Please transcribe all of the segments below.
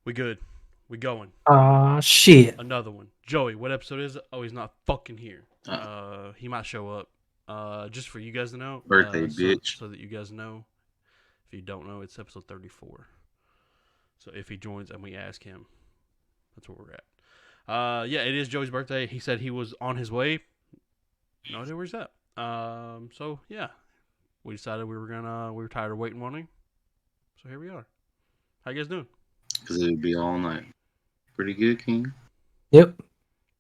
We good. We going. Shit. Another one. Joey, what episode is it? Oh, he's not fucking here. Uh, He might show up. Just for you guys to know. Birthday, So bitch. so that you guys know. If you don't know, it's episode 34. So if he joins and we ask him, that's where we're at. Yeah, it is Joey's birthday. He said he was on his way. No idea where he's at. So yeah, we decided we were tired of waiting on him. So here we are. How you guys doing? Because it would be all night. Pretty good, King. Yep.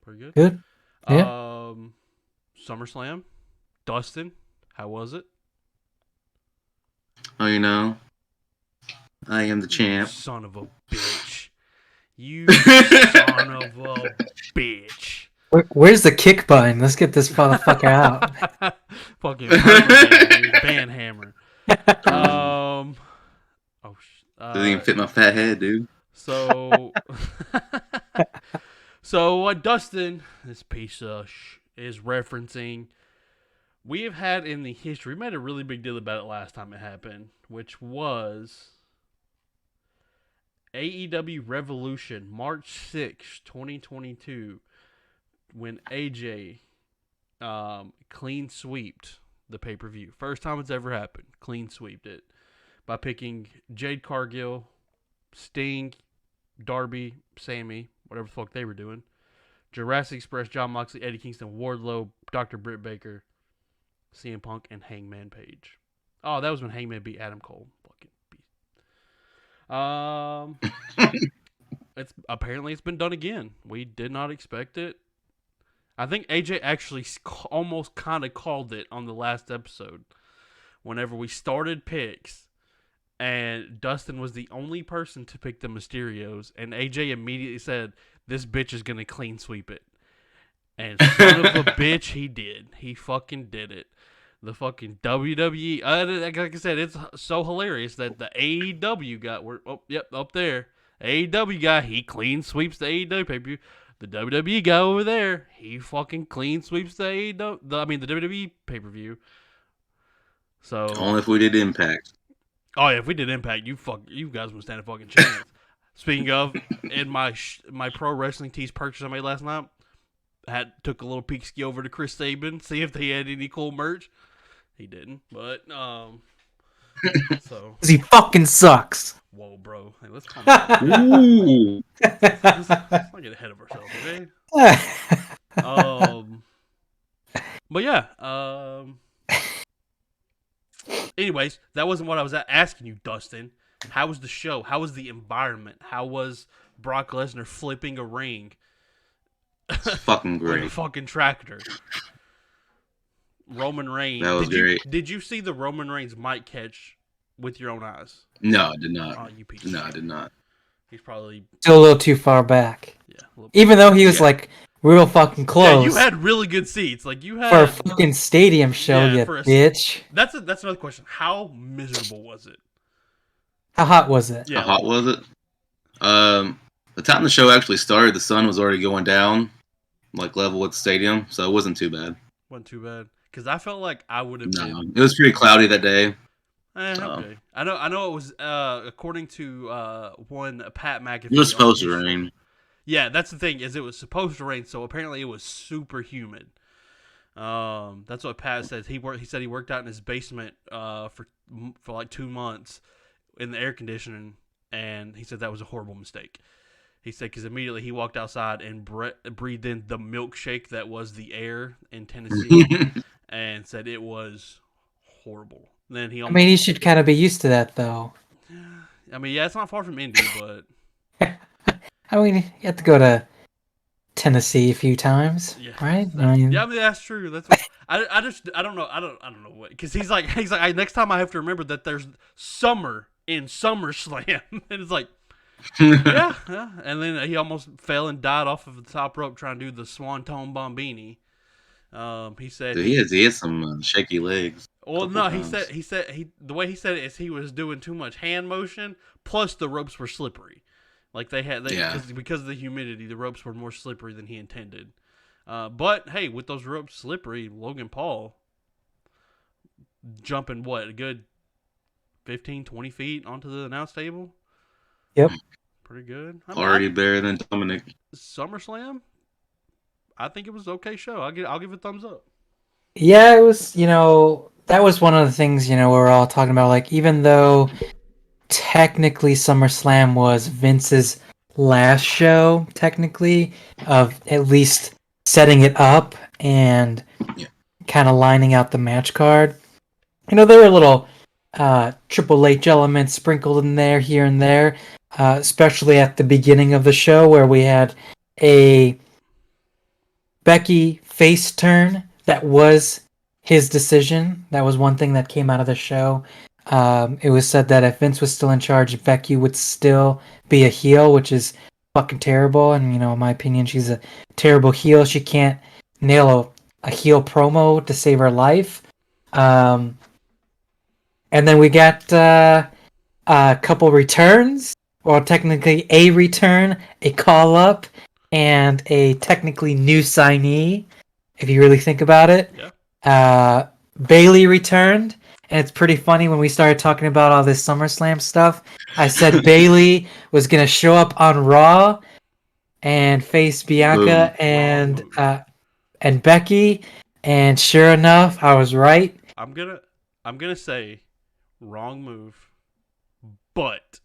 Pretty good. Good. Yeah. SummerSlam. Dustin, how was it? Oh, I am the champ. Son of a bitch. You son of a bitch. Where's the kick button? Let's get this motherfucker out. Fucking hammer, band hammer. Doesn't even fit my fat head, dude. So what Dustin, this piece of is referencing, we have had in the history, we made a really big deal about it last time it happened, which was AEW Revolution, March 6, 2022, when AJ clean sweeped the pay-per-view. First time it's ever happened. Clean sweeped it by picking Jade Cargill, Sting, Darby, Sammy, whatever the fuck they were doing, Jurassic Express, John Moxley, Eddie Kingston, Wardlow, Dr. Britt Baker, CM Punk, and Hangman Page. Oh, that was when Hangman beat Adam Cole. Fucking beast. It's been done again. We did not expect it. I think AJ actually almost kind of called it on the last episode. Whenever we started picks, and Dustin was the only person to pick the Mysterios, and AJ immediately said, "This bitch is gonna clean sweep it." And son of a bitch, he did. He fucking did it. The fucking WWE, like I said, it's so hilarious that the AEW guy, up there, AEW guy, he clean sweeps the AEW pay-per-view. The WWE guy over there, he fucking clean sweeps the AEW, the WWE pay-per-view. So only if we did Impact. Oh yeah, if we did Impact, you guys would stand a fucking chance. Speaking of, in my pro wrestling tees purchase I made last night, took a little peek ski over to Chris Sabin, see if they had any cool merch. He didn't, but so Because he fucking sucks. whoa, bro, hey, let's calm down. Ooh. Let's not get ahead of ourselves, okay? But yeah, anyways, that wasn't what I was asking you, Dustin. How was the show? How was the environment? How was Brock Lesnar flipping a ring? It's fucking Like great. a fucking tractor. Roman Reigns. That was great. Did you see the Roman Reigns mic catch with your own eyes? No, I did not. Oh, you piece of No, shit. I did not. He's probably Still a little too far back. yeah. Even though he was like real fucking close. Yeah, you had really good seats. Like you had for a fucking stadium show, Yeah, you for a- bitch. That's another question. How miserable was it? How hot was it? Yeah, How hot was it? The time the show actually started, the sun was already going down, like level with the stadium, so it wasn't too bad. Wasn't too bad. Because I felt like I would have No, been. it was pretty cloudy that day. Okay. I know. It was according to one Pat McAfee. It was on supposed to his show. rain. Yeah, that's the thing. Is it was supposed to rain, so apparently it was super humid. That's what Pat says. He said he worked out in his basement for like 2 months in the air conditioning, and he said that was a horrible mistake. He said because immediately he walked outside and breathed in the milkshake that was the air in Tennessee, and said it was horrible. Then he almost, he should kind of be used to that, though. yeah, it's not far from Indy, but You have to go to Tennessee a few times, yeah, right? that's true. That's what, I don't know. I don't know what, because he's like next time I have to remember that there's summer in SummerSlam, and it's like. yeah, and then he almost fell and died off of the top rope trying to do the Swanton Bombini. He said Dude, he has some shaky legs. well, no, times. the way he said it is he was doing too much hand motion, plus the ropes were slippery, like because of the humidity, the ropes were more slippery than he intended. But hey, with those ropes slippery, Logan Paul jumping a good 15, 20 feet onto the announce table. Yep. pretty good. I mean, Already better than Dominic. SummerSlam, I think it was an okay show. I'll give it a thumbs up. Yeah, it was, that was one of the things, we're all talking about. Like, even though technically SummerSlam was Vince's last show, technically, of at least setting it up and Yeah. kind of lining out the match card. There were little Triple H elements sprinkled in there, here and there, especially at the beginning of the show where we had a Becky face turn that was his decision. That was one thing that came out of the show. It was said that if Vince was still in charge, Becky would still be a heel, which is fucking terrible. And, in my opinion, she's a terrible heel. She can't nail a heel promo to save her life. And then we got a couple returns, or technically a return, a call up, and a technically new signee, if you really think about it. Yeah. Bailey returned, and it's pretty funny when we started talking about all this SummerSlam stuff. I said Bailey was going to show up on Raw and face Bianca and Becky, and sure enough, I was right. I'm gonna say wrong move, but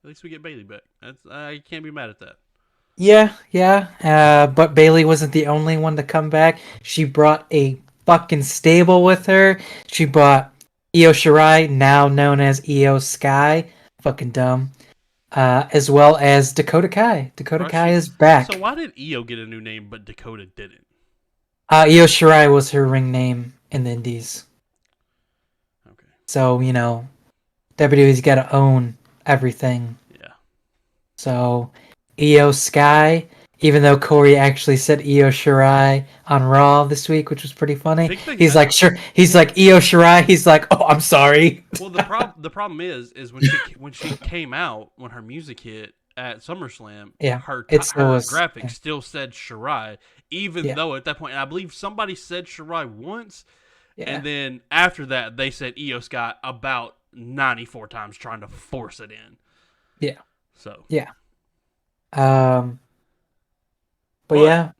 at least we get Bailey back. I can't be mad at that. Yeah. But Bailey wasn't the only one to come back. She brought a fucking stable with her. She brought Io Shirai, now known as Io Sky. Fucking dumb. As well as Dakota Kai. Dakota Kai is back. So why did Io get a new name but Dakota didn't? Io Shirai was her ring name in the Indies. Okay. So, WWE's got to own everything. Yeah. So, Io Sky, even though Corey actually said Io Shirai on Raw this week, which was pretty funny. He's like, sure. He's like, Io Shirai. He's like, oh, I'm sorry. Well, the problem is when she came out, when her music hit at SummerSlam, her graphic still said Shirai, even though at that point, and I believe somebody said Shirai once, and then after that they said Io Sky about 94 times, trying to force it in. Yeah. So. Yeah. But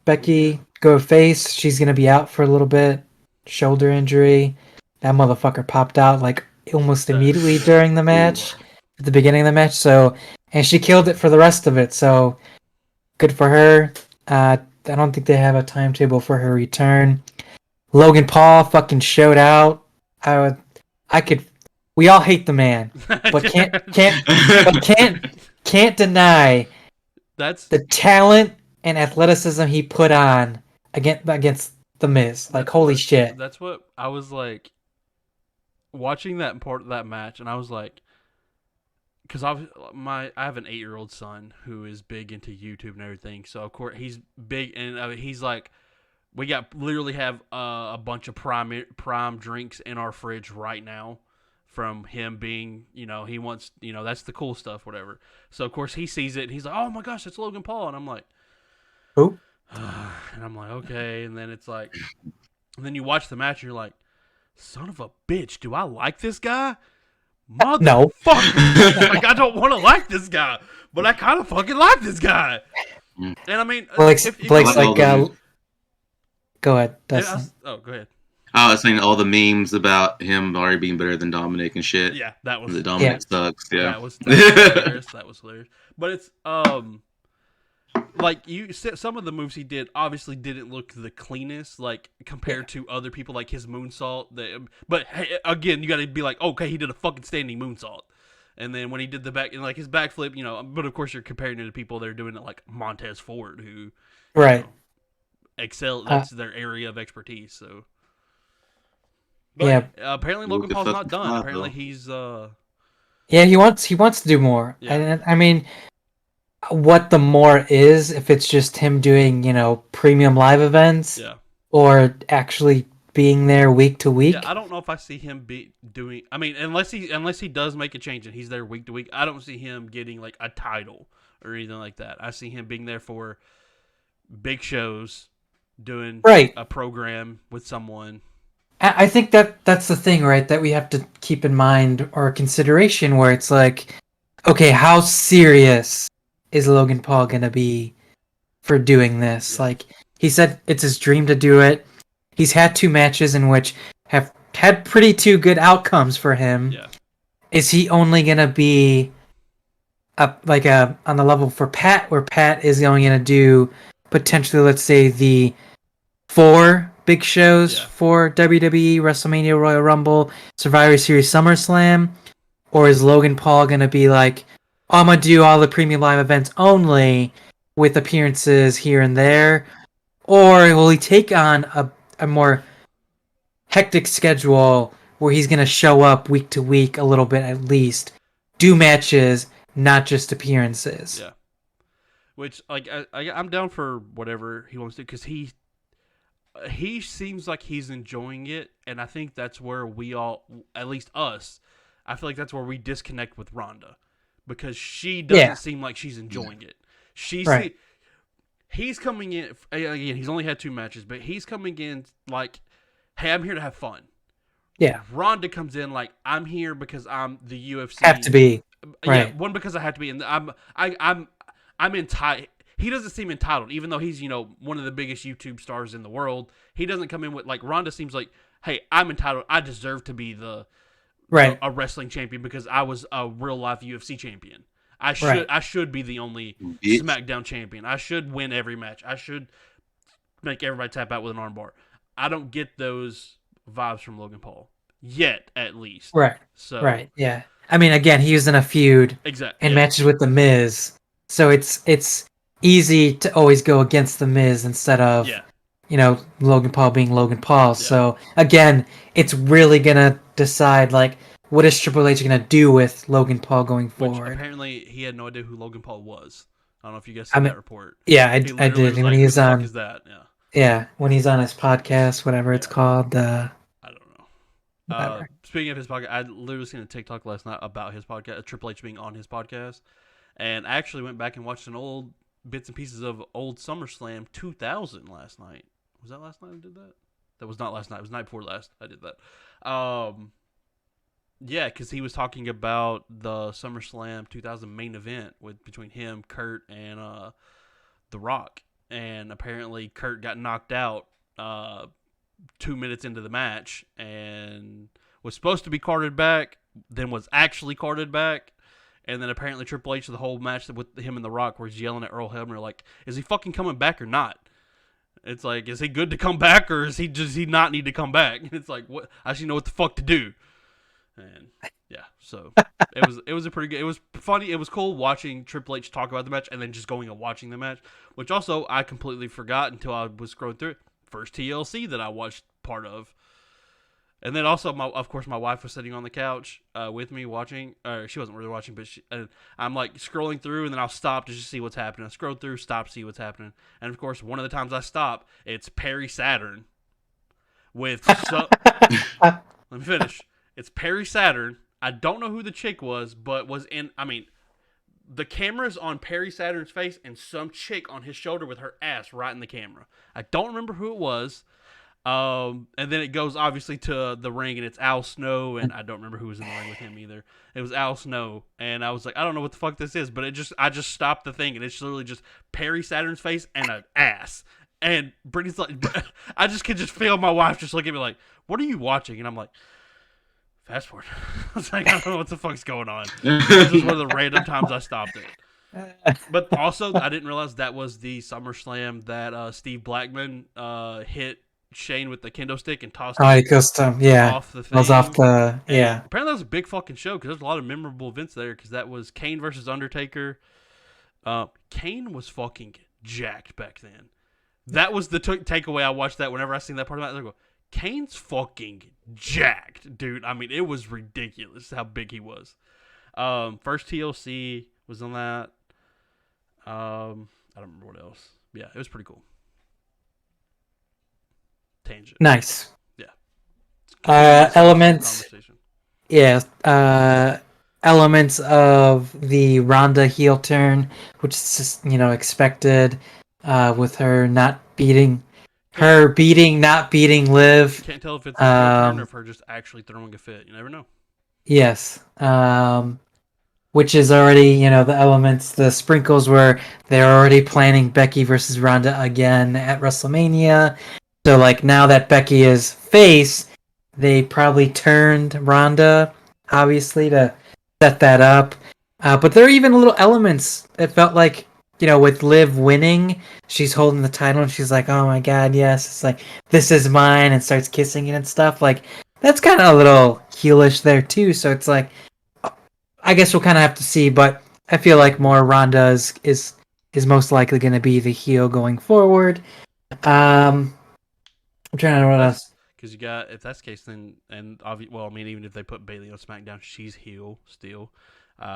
Becky go face. She's gonna be out for a little bit. Shoulder injury. That motherfucker popped out like almost immediately during the match, at the beginning of the match. So, and she killed it for the rest of it. So, good for her. I don't think they have a timetable for her return. Logan Paul fucking showed out. We all hate the man, but can't deny the talent and athleticism he put on against the Miz. Like, holy shit. That's what I was like watching that part of that match, and I was like, because I have an 8-year-old son who is big into YouTube and everything. So of course he's big, and he's like, we literally have a bunch of prime drinks in our fridge right now. From him being, he wants, that's the cool stuff, whatever. So, of course, he sees it, and he's like, oh, my gosh, it's Logan Paul. And I'm like, who? And I'm like, okay. And then it's like, and then you watch the match, and you're like, son of a bitch, do I like this guy? Motherfucker. No. Like, I don't want to like this guy, but I kind of fucking like this guy. And I mean, Blake's like, go ahead. Go ahead. I was saying all the memes about him already being better than Dominic and shit. Yeah, that was... Dominic sucks, yeah. That was hilarious. That was hilarious. But it's, like, some of the moves he did obviously didn't look the cleanest, like, compared to other people, like his moonsault. But, hey, again, you gotta be like, okay, he did a fucking standing moonsault. And then when he did his backflip, but of course you're comparing it to people that are doing it, like Montez Ford, who... Right. Excel, that's their area of expertise, so... But apparently Logan Paul's not done. Apparently he's he wants to do more. Yeah. And I mean, what the more is, if it's just him doing, premium live events, or actually being there week to week. Yeah, I don't know if I see him doing. I mean, unless he does make a change and he's there week to week, I don't see him getting like a title or anything like that. I see him being there for big shows, doing a program with someone. I think that's the thing, right? That we have to keep in mind or consideration, where it's like, okay, how serious is Logan Paul gonna be for doing this? Yeah. Like, he said it's his dream to do it. He's had 2 matches in which have had pretty 2 good outcomes for him. Yeah. Is he only gonna be on the level for Pat, where Pat is going to do potentially, let's say, the 4 big shows Yeah. for WWE, WrestleMania, Royal Rumble, Survivor Series, SummerSlam? Or is Logan Paul going to be like, I'm going to do all the premium live events only with appearances here and there? Or will he take on a more hectic schedule where he's going to show up week to week a little bit at least, do matches, not just appearances? Yeah. Which, like, I'm down for whatever he wants to, because he seems like he's enjoying it, and I think that's where we all, at least us, I feel like that's where we disconnect with Rhonda, because she doesn't seem like she's enjoying it. Right. He's coming in again. He's only had 2 matches, but he's coming in like, "Hey, I'm here to have fun." Yeah. Rhonda comes in like, "I'm here because I'm the UFC." Have to be. Yeah, Right. one, because I have to be, and I'm entitled. He doesn't seem entitled, even though he's one of the biggest YouTube stars in the world. He doesn't come in with, like, Ronda seems like, hey, I'm entitled. I deserve to be Right. a wrestling champion because I was a real life UFC champion. I should be the only Bitch. SmackDown champion. I should win every match. I should make everybody tap out with an armbar. I don't get those vibes from Logan Paul yet, at least. Right. So Right. Yeah. I mean, again, he was in a feud exactly. and Yeah. matches with the Miz, so it's easy to always go against the Miz instead of Yeah. Logan Paul being Logan Paul. Yeah. So again, it's really gonna decide like what is Triple H gonna do with Logan Paul going Which forward. apparently he had no idea who Logan Paul was. I don't know if you guys I seen mean, that report. Yeah, He I literally did was when like, he "Who was the fuck on. is that?" Yeah, Yeah, when he's on his podcast, whatever it's Yeah. called. I don't know. Whatever. Speaking of his podcast, I literally seen a TikTok last night about his podcast, Triple H being on his podcast, and I actually went back and watched an old bits and pieces of old SummerSlam 2000 last night. Was that last night I did that? That was not last night. It was the night before last I did that. Yeah, because he was talking about the SummerSlam 2000 main event between him, Kurt, and The Rock, and apparently Kurt got knocked out 2 minutes into the match and was supposed to be carded back, then was actually carded back, and then apparently Triple H the whole match with him and The Rock, where he's yelling at Earl Hebner like, "Is he fucking coming back or not?" It's like, is he good to come back, or does he not need to come back? And it's like, what? I actually know what the fuck to do. And yeah, so it was a pretty good. It was funny. It was cool watching Triple H talk about the match and then just going and watching the match, which also I completely forgot until I was scrolling through it. First TLC that I watched part of, and then also of course my wife was sitting on the couch with me watching. She wasn't really watching, but I'm like scrolling through, and then I'll stop to just see what's happening. I scroll through, stop, see what's happening, and of course one of the times I stop, it's Perry Saturn with. Let me finish. It's Perry Saturn. I don't know who the chick was, but was in. I mean, the camera's on Perry Saturn's face and some chick on his shoulder with her ass right in the camera. I don't remember who it was. And then it goes obviously to the ring, and it's Al Snow, and I don't remember who was in the ring with him either. It was Al Snow, and I was like, I don't know what the fuck this is, but I just stopped the thing, and it's literally just Perry Saturn's face and an ass. And Brittany's like, I just could just feel my wife just looking at me like, "What are you watching?" And I'm like, fast forward. I was like, I don't know what the fuck's going on. This is one of the random times I stopped it. But also, I didn't realize that was the SummerSlam that Steve Blackman hit Shane with the kendo stick and tossed Oh, him he goes to off the thing. Goes off the And apparently, that was a big fucking show because there's a lot of memorable events there. Because that was Kane versus Undertaker. Kane was fucking jacked back then. That was the takeaway. I watched that whenever I seen that part of it. I go, Kane's fucking jacked, dude. I mean, it was ridiculous how big he was. First TLC was on that. I don't remember what else. Yeah, it was pretty cool. Tangent. Nice. Yeah. Elements. Yeah. Elements of the Ronda heel turn, which is just, expected, with her not beating Liv. You can't tell if it's a heel turn or if her just actually throwing a fit. You never know. Yes. which is already, the elements, the sprinkles where they're already planning Becky versus Ronda again at WrestleMania. So, like, now that Becky is face, they probably turned Ronda, obviously, to set that up. But there are even little elements. It felt like, with Liv winning, she's holding the title and she's like, oh my god, yes. It's like, this is mine, and starts kissing it and stuff. Like, that's kind of a little heelish there, too. So it's like, I guess we'll kind of have to see, but I feel like more Ronda is most likely going to be the heel going forward. I'm trying to know what else. Because if that's the case, then even if they put Bayley on SmackDown, she's heel still.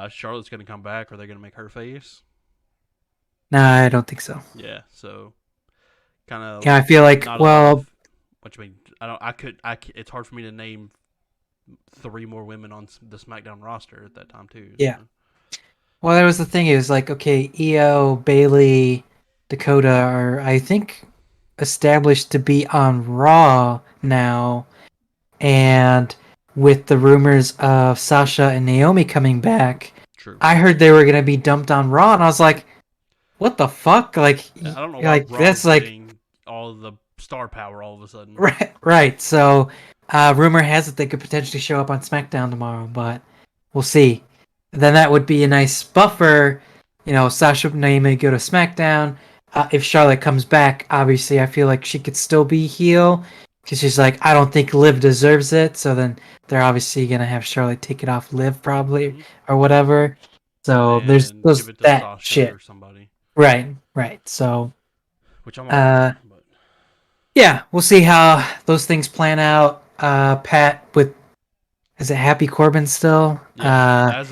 Charlotte's going to come back. Are they going to make her face? Nah, I don't think so. Yeah, so kind of. Yeah, I feel like what you mean? It's hard for me to name 3 more women on the SmackDown roster at that time too. Yeah. So. Well, that was the thing. It was like, okay, Io, Bayley, Dakota are, I think, established to be on Raw now, and with the rumors of Sasha and Naomi coming back, True. I heard they were gonna be dumped on Raw, and I was like, "What the fuck?" Like, I don't know why Raw's that's like all the star power all of a sudden. Right. So, rumor has it they could potentially show up on SmackDown tomorrow, but we'll see. Then that would be a nice buffer. Sasha and Naomi go to SmackDown. If Charlotte comes back, obviously, I feel like she could still be heel because she's like, I don't think Liv deserves it. So then they're obviously gonna have Charlotte take it off Liv probably or whatever. So there's that Sasha shit. Or somebody. Right. So, which I'm but... yeah, we'll see how those things plan out. Pat is it Happy Corbin still? Yeah, as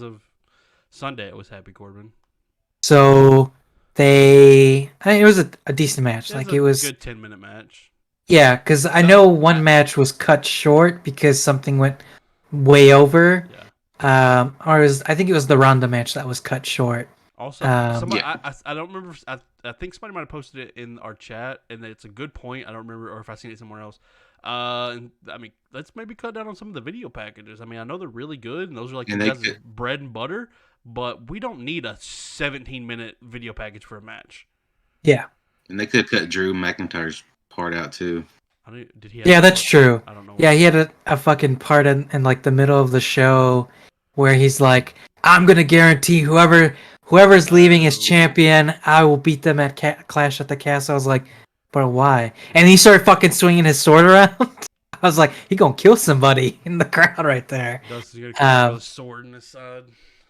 of Sunday, it was Happy Corbin. So it was a decent match. It was a good 10-minute match. Yeah, because I know one match was cut short because something went way over. Yeah. I think it was the Ronda match that was cut short. Also, I don't remember. I think somebody might have posted it in our chat, and it's a good point. I don't remember, or if I've seen it somewhere else. Let's maybe cut down on some of the video packages. I know they're really good, and those are like you guys' bread and butter. But we don't need a 17-minute video package for a match. Yeah. And they could cut Drew McIntyre's part out too. Did he? Yeah, that's true. I don't know. Yeah, he had a fucking part in like the middle of the show where he's like, "I'm gonna guarantee whoever's leaving as champion, I will beat them at Clash at the Castle." I was like, "But why?" And he started fucking swinging his sword around. I was like, "He gonna kill somebody in the crowd right there." He's gonna kill with a sword in his side.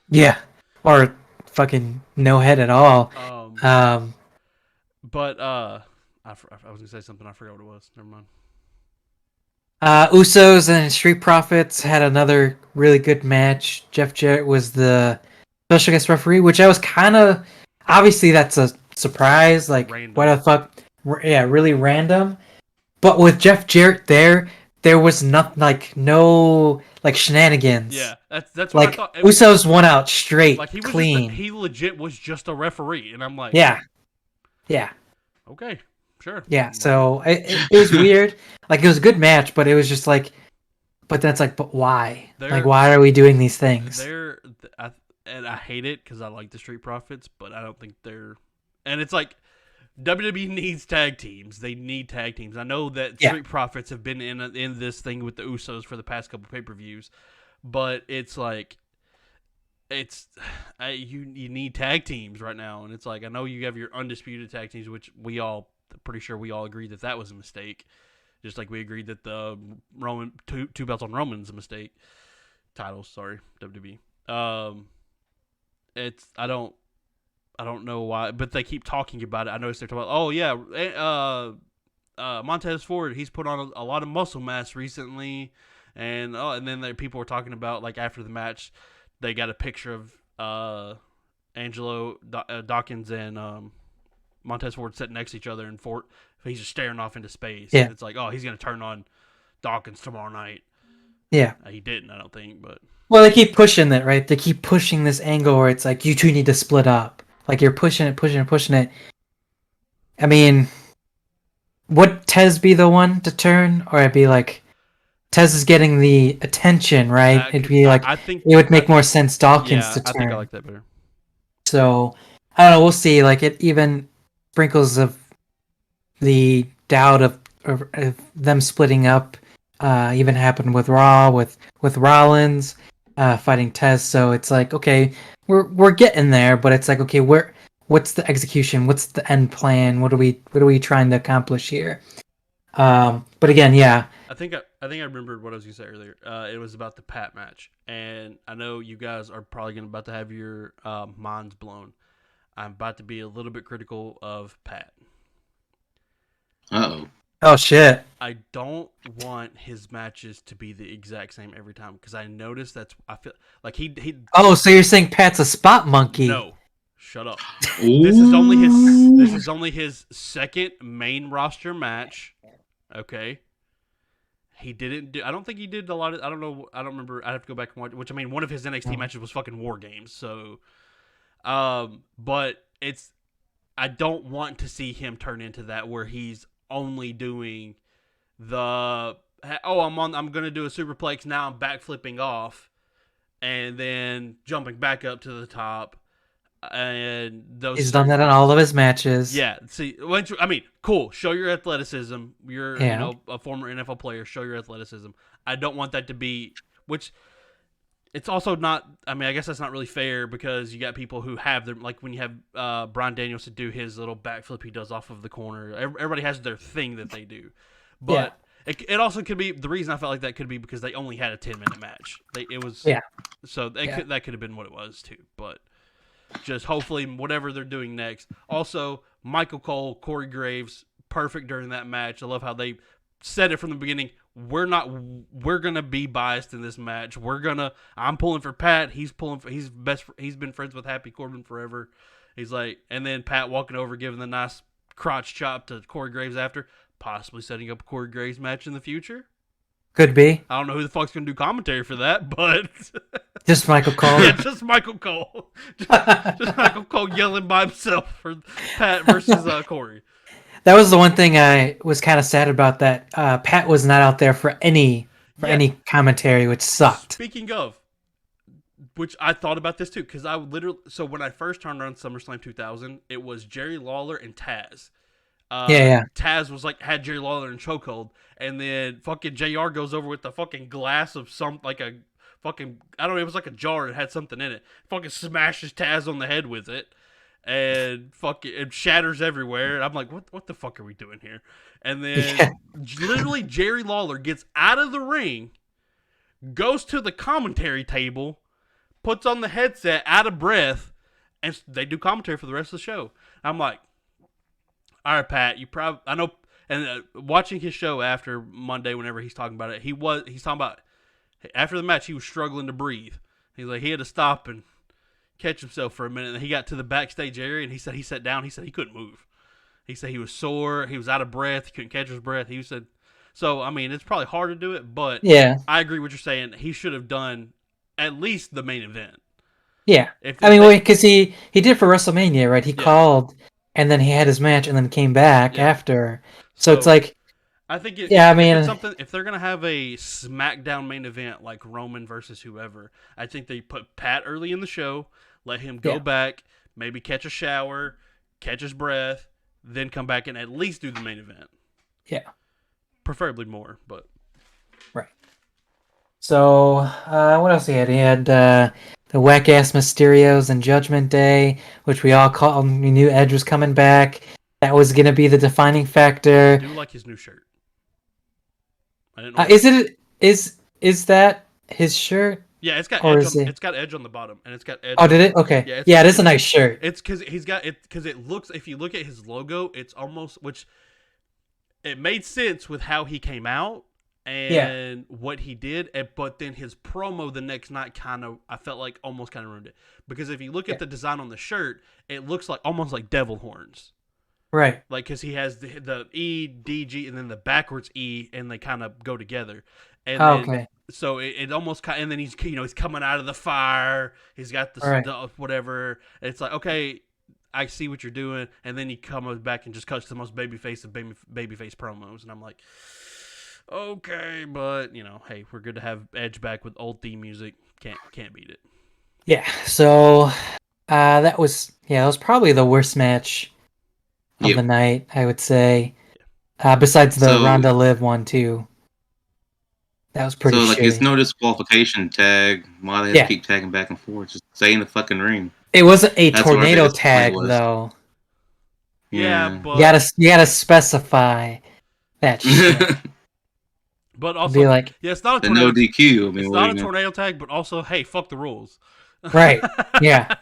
Yeah, or fucking no head at all. But I was gonna say something. I forgot what it was. Never mind. Usos and Street Profits had another really good match. Jeff Jarrett was the special guest referee, which I was kind of obviously that's a surprise. Like, random. What the fuck? Yeah, really random. But with Jeff Jarrett there was no shenanigans. Yeah, that's what I thought. Usos won out straight, like clean. He legit was just a referee, and I'm like, yeah, okay, sure. Yeah, so it was weird. Like, it was a good match, but it was just like, but that's like, but why? Why are we doing these things? And I hate it because I like the Street Profits, but I don't think they're. And it's like, WWE needs tag teams. They need tag teams. I know that Street Profits have been in this thing with the Usos for the past couple pay-per-views, but it's like, you need tag teams right now, and it's like, I know you have your undisputed tag teams, which pretty sure we all agree that was a mistake, just like we agreed that the Roman two belts on Roman's a mistake. Titles, sorry, WWE. I don't know why, but they keep talking about it. I noticed they're talking about, Montez Ford, he's put on a lot of muscle mass recently, and then people were talking about, like, after the match, they got a picture of Angelo Dawkins and Montez Ford sitting next to each other, and he's just staring off into space. Yeah. And it's like, he's going to turn on Dawkins tomorrow night. Yeah. He didn't, I don't think, but... Well, they keep pushing it, right? They keep pushing this angle where it's like, you two need to split up. Like, you're pushing it. I mean, would Tez be the one to turn? Or it'd be like Tez is getting the attention, right? It'd be like I think it would make more sense Dawkins to I turn. think I like that better. So I don't know. We'll see. Like it even sprinkles of the doubt of them splitting up. Even happened with Raw with Rollins fighting Tez. So it's like okay, we're getting there, but it's like okay, what's the execution? What's the end plan? What are we trying to accomplish here? But again, yeah. I think I remembered what I was going to say earlier. It was about the Pat match, and I know you guys are probably about to have your minds blown. I'm about to be a little bit critical of Pat. Uh-oh. Oh shit. I don't want his matches to be the exact same every time because I noticed I feel like he. Oh, so you're saying Pat's a spot monkey? No, shut up. Ooh. This is only his second main roster match. Okay. He didn't do. I don't think he did a lot of. I don't know. I don't remember. I have to go back and watch. Which I mean, one of his NXT matches was fucking War Games. So, but it's. I don't want to see him turn into that where he's only doing the. Oh, I'm gonna do a superplex now. I'm backflipping off, and then jumping back up to the top. And those He's done that in all of his matches. Yeah, see, I mean, cool. Show your athleticism. You're, a former NFL player. Show your athleticism. I don't want that to be, which it's also not. I mean, I guess that's not really fair because you got people who have their, like when you have Brian Daniels to do his little backflip he does off of the corner. Everybody has their thing that they do, but it also could be the reason I felt like that could be because they only had a 10-minute match. So that could have been what it was too, but. Just hopefully whatever they're doing next. Also, Michael Cole, Corey Graves, perfect during that match. I love how they said it from the beginning. We're gonna be biased in this match. I'm pulling for Pat. He's been friends with Happy Corbin forever. He's like, and then Pat walking over, giving the nice crotch chop to Corey Graves after, possibly setting up a Corey Graves match in the future. Could be. I don't know who the fuck's gonna do commentary for that, but just Michael Cole. Yeah, just Michael Cole. Just Michael Cole yelling by himself for Pat versus Corey. That was the one thing I was kind of sad about. That Pat was not out there for any commentary, which sucked. Speaking of, which I thought about this too, because when I first turned on SummerSlam 2000, it was Jerry Lawler and Taz. Taz was had Jerry Lawler in chokehold, and then fucking JR goes over with the fucking glass of I don't know, it was like a jar, it had something in it. Fucking smashes Taz on the head with it, and fucking it shatters everywhere. And I'm like, what the fuck are we doing here? And then literally Jerry Lawler gets out of the ring, goes to the commentary table, puts on the headset, out of breath, and they do commentary for the rest of the show. I'm like, all right, Pat, I know, and watching his show after Monday, whenever he's talking about it, he's talking about after the match, he was struggling to breathe. He's like, he had to stop and catch himself for a minute. And he got to the backstage area, and he said he sat down. He said he couldn't move. He said he was sore. He was out of breath. He couldn't catch his breath. He said, so, I mean, it's probably hard to do it, but I agree with what you're saying. He should have done at least the main event. Yeah. Because he did for WrestleMania, right? He called, and then he had his match, and then came back after. So it's like, I think if they're gonna have a SmackDown main event like Roman versus whoever, I think they put Pat early in the show, let him go back, maybe catch a shower, catch his breath, then come back and at least do the main event. Yeah, preferably more, but right. So what else he had? He had the whack ass Mysterios and Judgment Day, which we all called. We knew Edge was coming back. That was gonna be the defining factor. I do like his new shirt. I didn't know is that his shirt? Yeah, it's got Edge on the bottom, and it's got Edge. Oh, did it? Okay. Yeah, it is a nice shirt. It's because he's got it because it looks. If you look at his logo, it's almost it made sense with how he came out and what he did, but then his promo the next night I felt like almost kind of ruined it because if you look at the design on the shirt, it looks like almost like devil horns. Right. Like, because he has the E, D, G, and then the backwards E, and they kind of go together. And so it almost kind of, and then he's coming out of the fire. He's got the stuff, whatever. It's like, okay, I see what you're doing. And then he comes back and just cuts the most babyface of babyface promos. And I'm like, Okay, but hey, we're good to have Edge back with old theme music. Can't beat it. Yeah. So that was probably the worst match of Yep. the night, I would say. Besides the So Ronda Liv one too. That was pretty like it's shitty. no disqualification tag. Why they have to Yeah. keep tagging back and forth? Just stay in the fucking ring. It wasn't a That's what our tornado biggest complaint tag was. though. Yeah, Yeah. but You gotta specify that shit. but Be also, like, yeah, it's not a the no tornado. DQ. I mean, It's what are not you a gonna... tornado tag, but also, hey, fuck the rules. right? Yeah.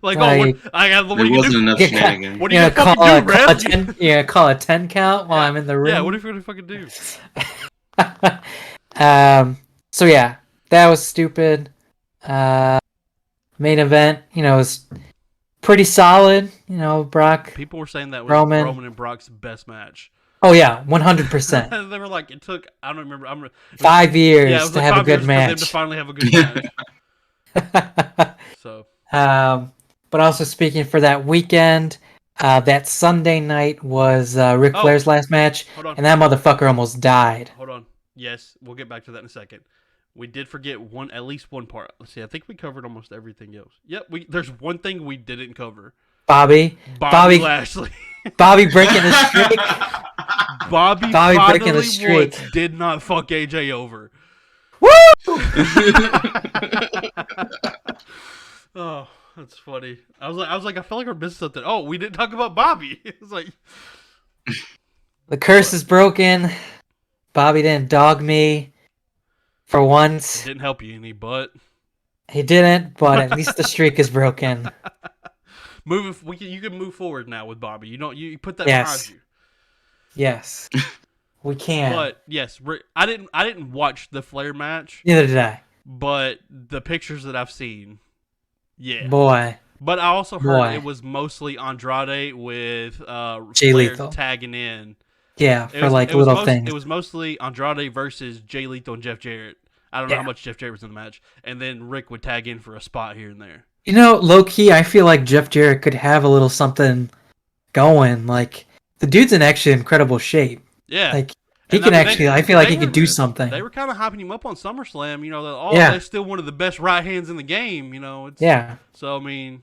Like, Like, what are There you gonna wasn't do? enough shenanigans. What are you gonna fucking do, ref? call a 10 count while Yeah. I'm in the ring. Yeah, what are you gonna fucking do? So yeah, that was stupid. Main event, was pretty solid. Brock, People were saying that was Roman. Roman and Brock's best match. Oh yeah, 100%. They were like, it took, I don't remember. 5 years Yeah, it was to like have a 5 good years for them to match. finally have a good match. So, But also speaking for that weekend, that Sunday night was Ric Flair's last match, hold on. and that motherfucker almost died. Hold on. Yes, we'll get back to that in a second. We did forget at least one part. Let's see. I think we covered almost everything else. Yep. There's one thing we didn't cover. Bobby Lashley. Bobby breaking the streak. Bobby breaking the streak. Did not fuck AJ over. Woo! Oh, that's funny. I was like, I feel like we're missing something. Oh, we didn't talk about Bobby. It's like The curse is broken. Bobby didn't dog me for once. Didn't help you any, but He didn't, but at least the streak is broken. You can move forward now with Bobby. You put that Yes. behind you. Yes. We can. But yes, I didn't watch the Flair match, Neither did I. but the pictures that I've seen, yeah. Boy. But I also heard Boy. it was mostly Andrade with Jay Flair Lethal. tagging in. Yeah, It for was- like it was little things. It was mostly Andrade versus Jay Lethal and Jeff Jarrett. I don't know how much Jeff Jarrett was in the match, and then Rick would tag in for a spot here and there. Low key, I feel like Jeff Jarrett could have a little something going. Like, the dude's in actually incredible shape. Yeah, Like, he can actually, I feel like he could do something. They were kind of hyping him up on SummerSlam. They're still one of the best right hands in the game. Yeah. So I mean,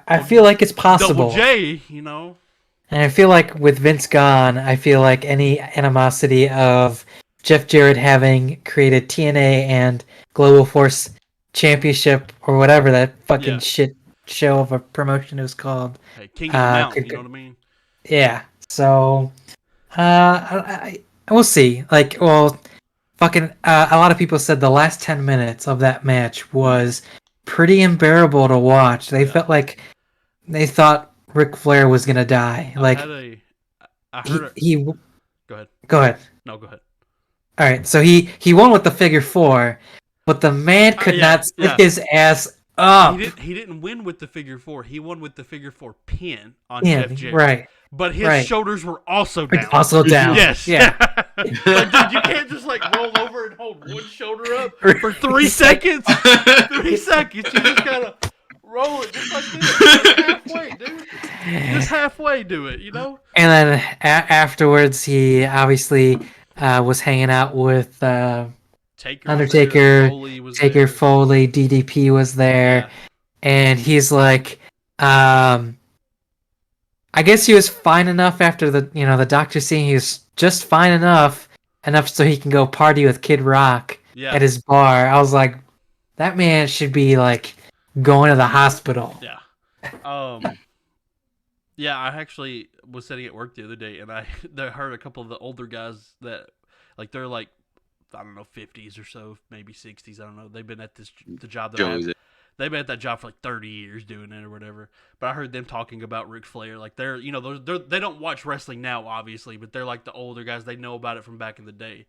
I feel like it's possible. Double J, And I feel like with Vince gone, I feel like any animosity of Jeff Jarrett having created TNA and Global Force Championship or whatever that fucking shit show of a promotion it was called. Hey, King of the Mountain, you know what I mean? Yeah. So, I we'll see. Like, well, fucking, a lot of people said the last 10 minutes of that match was pretty unbearable to watch. They felt like they thought Ric Flair was gonna die. I heard he Go ahead. Go ahead. No, go ahead. All right, so he won with the figure 4, but the man could not sit his ass up. He didn't win with the figure 4. He won with the figure 4 pin on Jeff Jarrett. Right. But his shoulders were also down. Also down. Yes. Yeah. Like, dude, you can't just roll over and hold one shoulder up for 3 seconds. 3 seconds. You just gotta roll it just like this. Halfway, dude. Just halfway do it, And then afterwards, he obviously was hanging out with Undertaker, Taker Foley, DDP was there, and he's like, I guess he was fine enough after the doctor scene. He was just fine enough so he can go party with Kid Rock at his bar. I was like, that man should be going to the hospital. Yeah. Yeah, I actually was sitting at work the other day, and I heard a couple of the older guys that they're I don't know, 50s or so, maybe 60s. I don't know. They've been at the job that they've been at that job for 30 years doing it or whatever. But I heard them talking about Ric Flair. They're they don't watch wrestling now, obviously, but they're the older guys. They know about it from back in the day.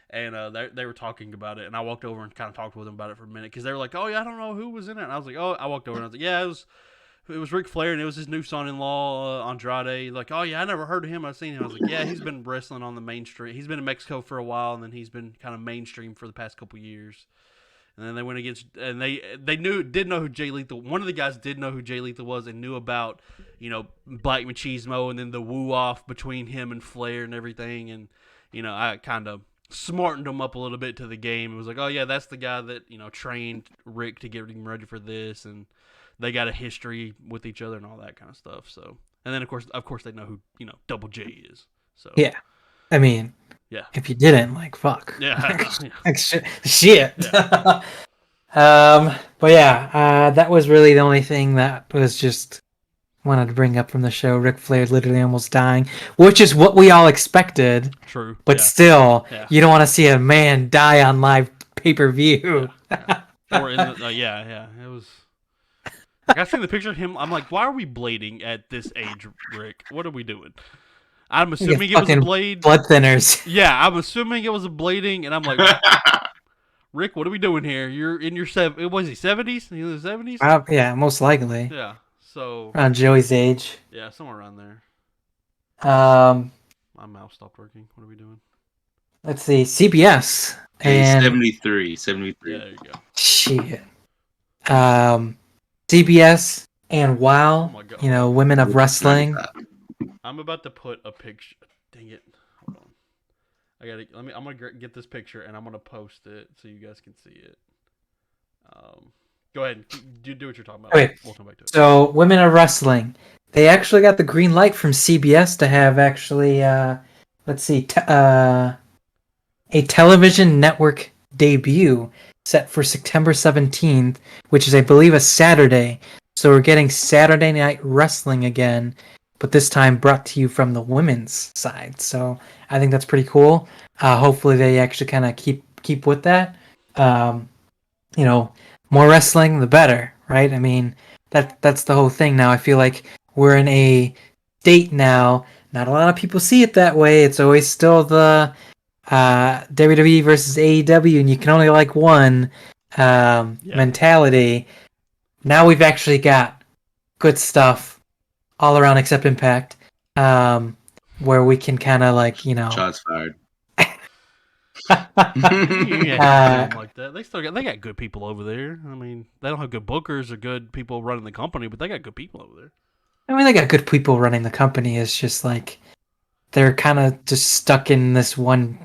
And they were talking about it, and I walked over and kind of talked with them about it for a minute because they were like, "Oh yeah, I don't know who was in it." And I was like, "Oh," I walked over and I was like, "Yeah, it was Ric Flair, and it was his new son-in-law, Andrade." Like, "Oh yeah, I never heard of him. I've seen him." I was like, "Yeah, he's been wrestling on the mainstream. He's been in Mexico for a while, and then he's been kind of mainstream for the past couple years." And then they went against, and they did know who Jay Lethal. One of the guys did know who Jay Lethal was and knew about, Black Machismo, and then the woo off between him and Flair and everything, and I kind of smartened him up a little bit to the game. It was like, oh yeah, that's the guy that trained Rick to get him ready for this, and they got a history with each other and all that kind of stuff. So, and then of course they know who Double J is. So Yeah, I mean, yeah, if you didn't, like, fuck. yeah, Like, shit. Yeah. But yeah, that was really the only thing that was just wanted to bring up from the show. Ric Flair literally almost dying, which is what we all expected. True, But yeah. still, Yeah. you don't want to see a man die on live pay-per-view. Yeah. Or in the, yeah, it was. Like, I seen the picture of him. I'm like, why are we blading at this age, Rick? What are we doing? I'm assuming it was a blade. Blood thinners. Yeah, I'm assuming it was a blading, and I'm like, Rick, what are we doing here? You're in your was he 70s? He was 70s? Yeah, most likely. Yeah. So around Joey's age. Yeah, somewhere around there. My mouse stopped working. What are we doing? Let's see, CBS and 73. Yeah, there you go. Shit. CBS and WoW. Oh my God. Women of Wrestling. I'm about to put a picture. Dang it! Hold on. I'm gonna get this picture and I'm gonna post it so you guys can see it. Go ahead. Do what you're talking about. Okay. We'll come back to it. So, Women of Wrestling. They actually got the green light from CBS to have actually, let's see, a television network debut set for September 17th, which is, I believe, a Saturday. So we're getting Saturday Night Wrestling again, but this time brought to you from the women's side. So I think that's pretty cool. Hopefully they actually kind of keep with that. More wrestling, the better, right? I mean, that's the whole thing now. I feel like we're in a state now. Not a lot of people see it that way. It's always still the WWE versus AEW, and you can only like one mentality. Now we've actually got good stuff all around except Impact, where we can kind of like, Shots fired. Like that. They got good people over there. I mean, they don't have good bookers or good people running the company, but they got good people over there. I mean, they got good people running the company. It's just like they're kind of just stuck in this one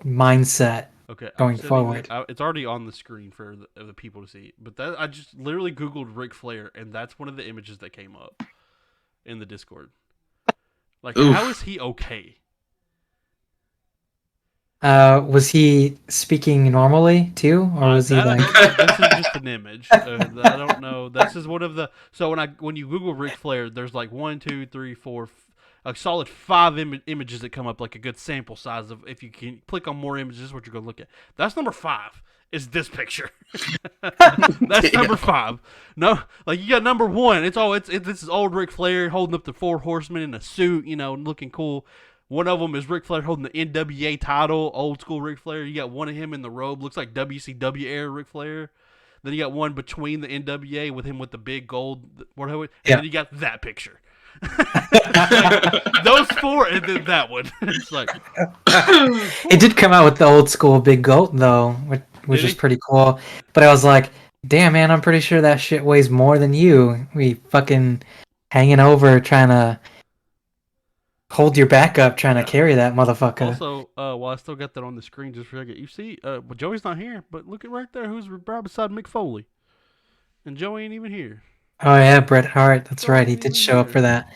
mindset. Okay, going forward. It's already on the screen for the people to see. But I just literally Googled Ric Flair, and that's one of the images that came up in the Discord. Like, Oof. How is he okay? Was he speaking normally too, or was he like? This is just an image. I don't know. This is one of the. So when you Google Ric Flair, there's like 1, 2, 3, 4, a solid 5 images that come up, like a good sample size of. If you can click on more images, this is what you're gonna look at. That's number 5. Is this picture? That's number 5. No, like you got number 1. This is old Ric Flair holding up the 4 horsemen in a suit, looking cool. One of them is Ric Flair holding the NWA title, old school Ric Flair. You got one of him in the robe, looks like WCW era Ric Flair. Then you got one between the NWA with him with the big gold, and then you got that picture. Like, those 4 and then that one. It's like it did come out with the old school big goat though, which is pretty cool. But I was like, damn man, I'm pretty sure that shit weighs more than you. We fucking hanging over trying to hold your back up, trying to carry that motherfucker. Also, while I still got that on the screen just for a second, you see, Joey's not here, but look at right there, who's right beside Mick Foley, and Joey ain't even here. Oh yeah, Bret Hart. That's right. He did show up for that.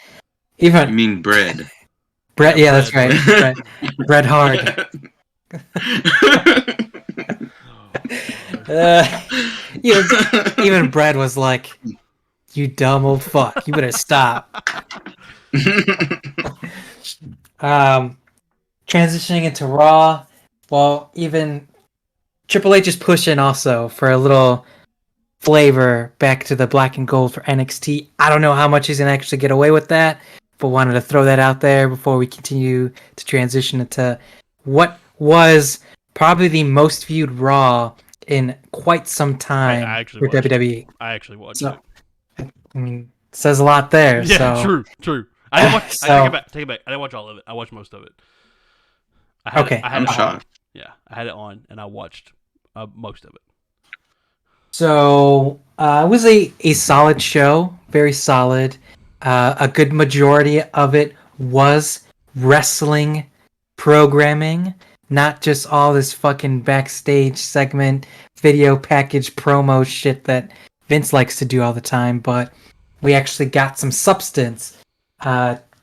You mean bread? Bret. Yeah, that's right. Bret Hart. Even Bret was like, "You dumb old fuck. You better stop." Transitioning into Raw. Well, even Triple H is pushing also for a little flavor back to the black and gold for NXT. I don't know how much he's gonna actually get away with that, but wanted to throw that out there before we continue to transition into what was probably the most viewed Raw in quite some time for WWE. I actually watched it. I mean, it says a lot there. Yeah, so. True. I didn't watch. Take it back. I didn't watch all of it. I watched most of it. I had it on. Yeah, I had it on, and I watched most of it. So it was a solid show, very solid. A good majority of it was wrestling programming, not just all this fucking backstage segment, video package promo shit that Vince likes to do all the time, but we actually got some substance.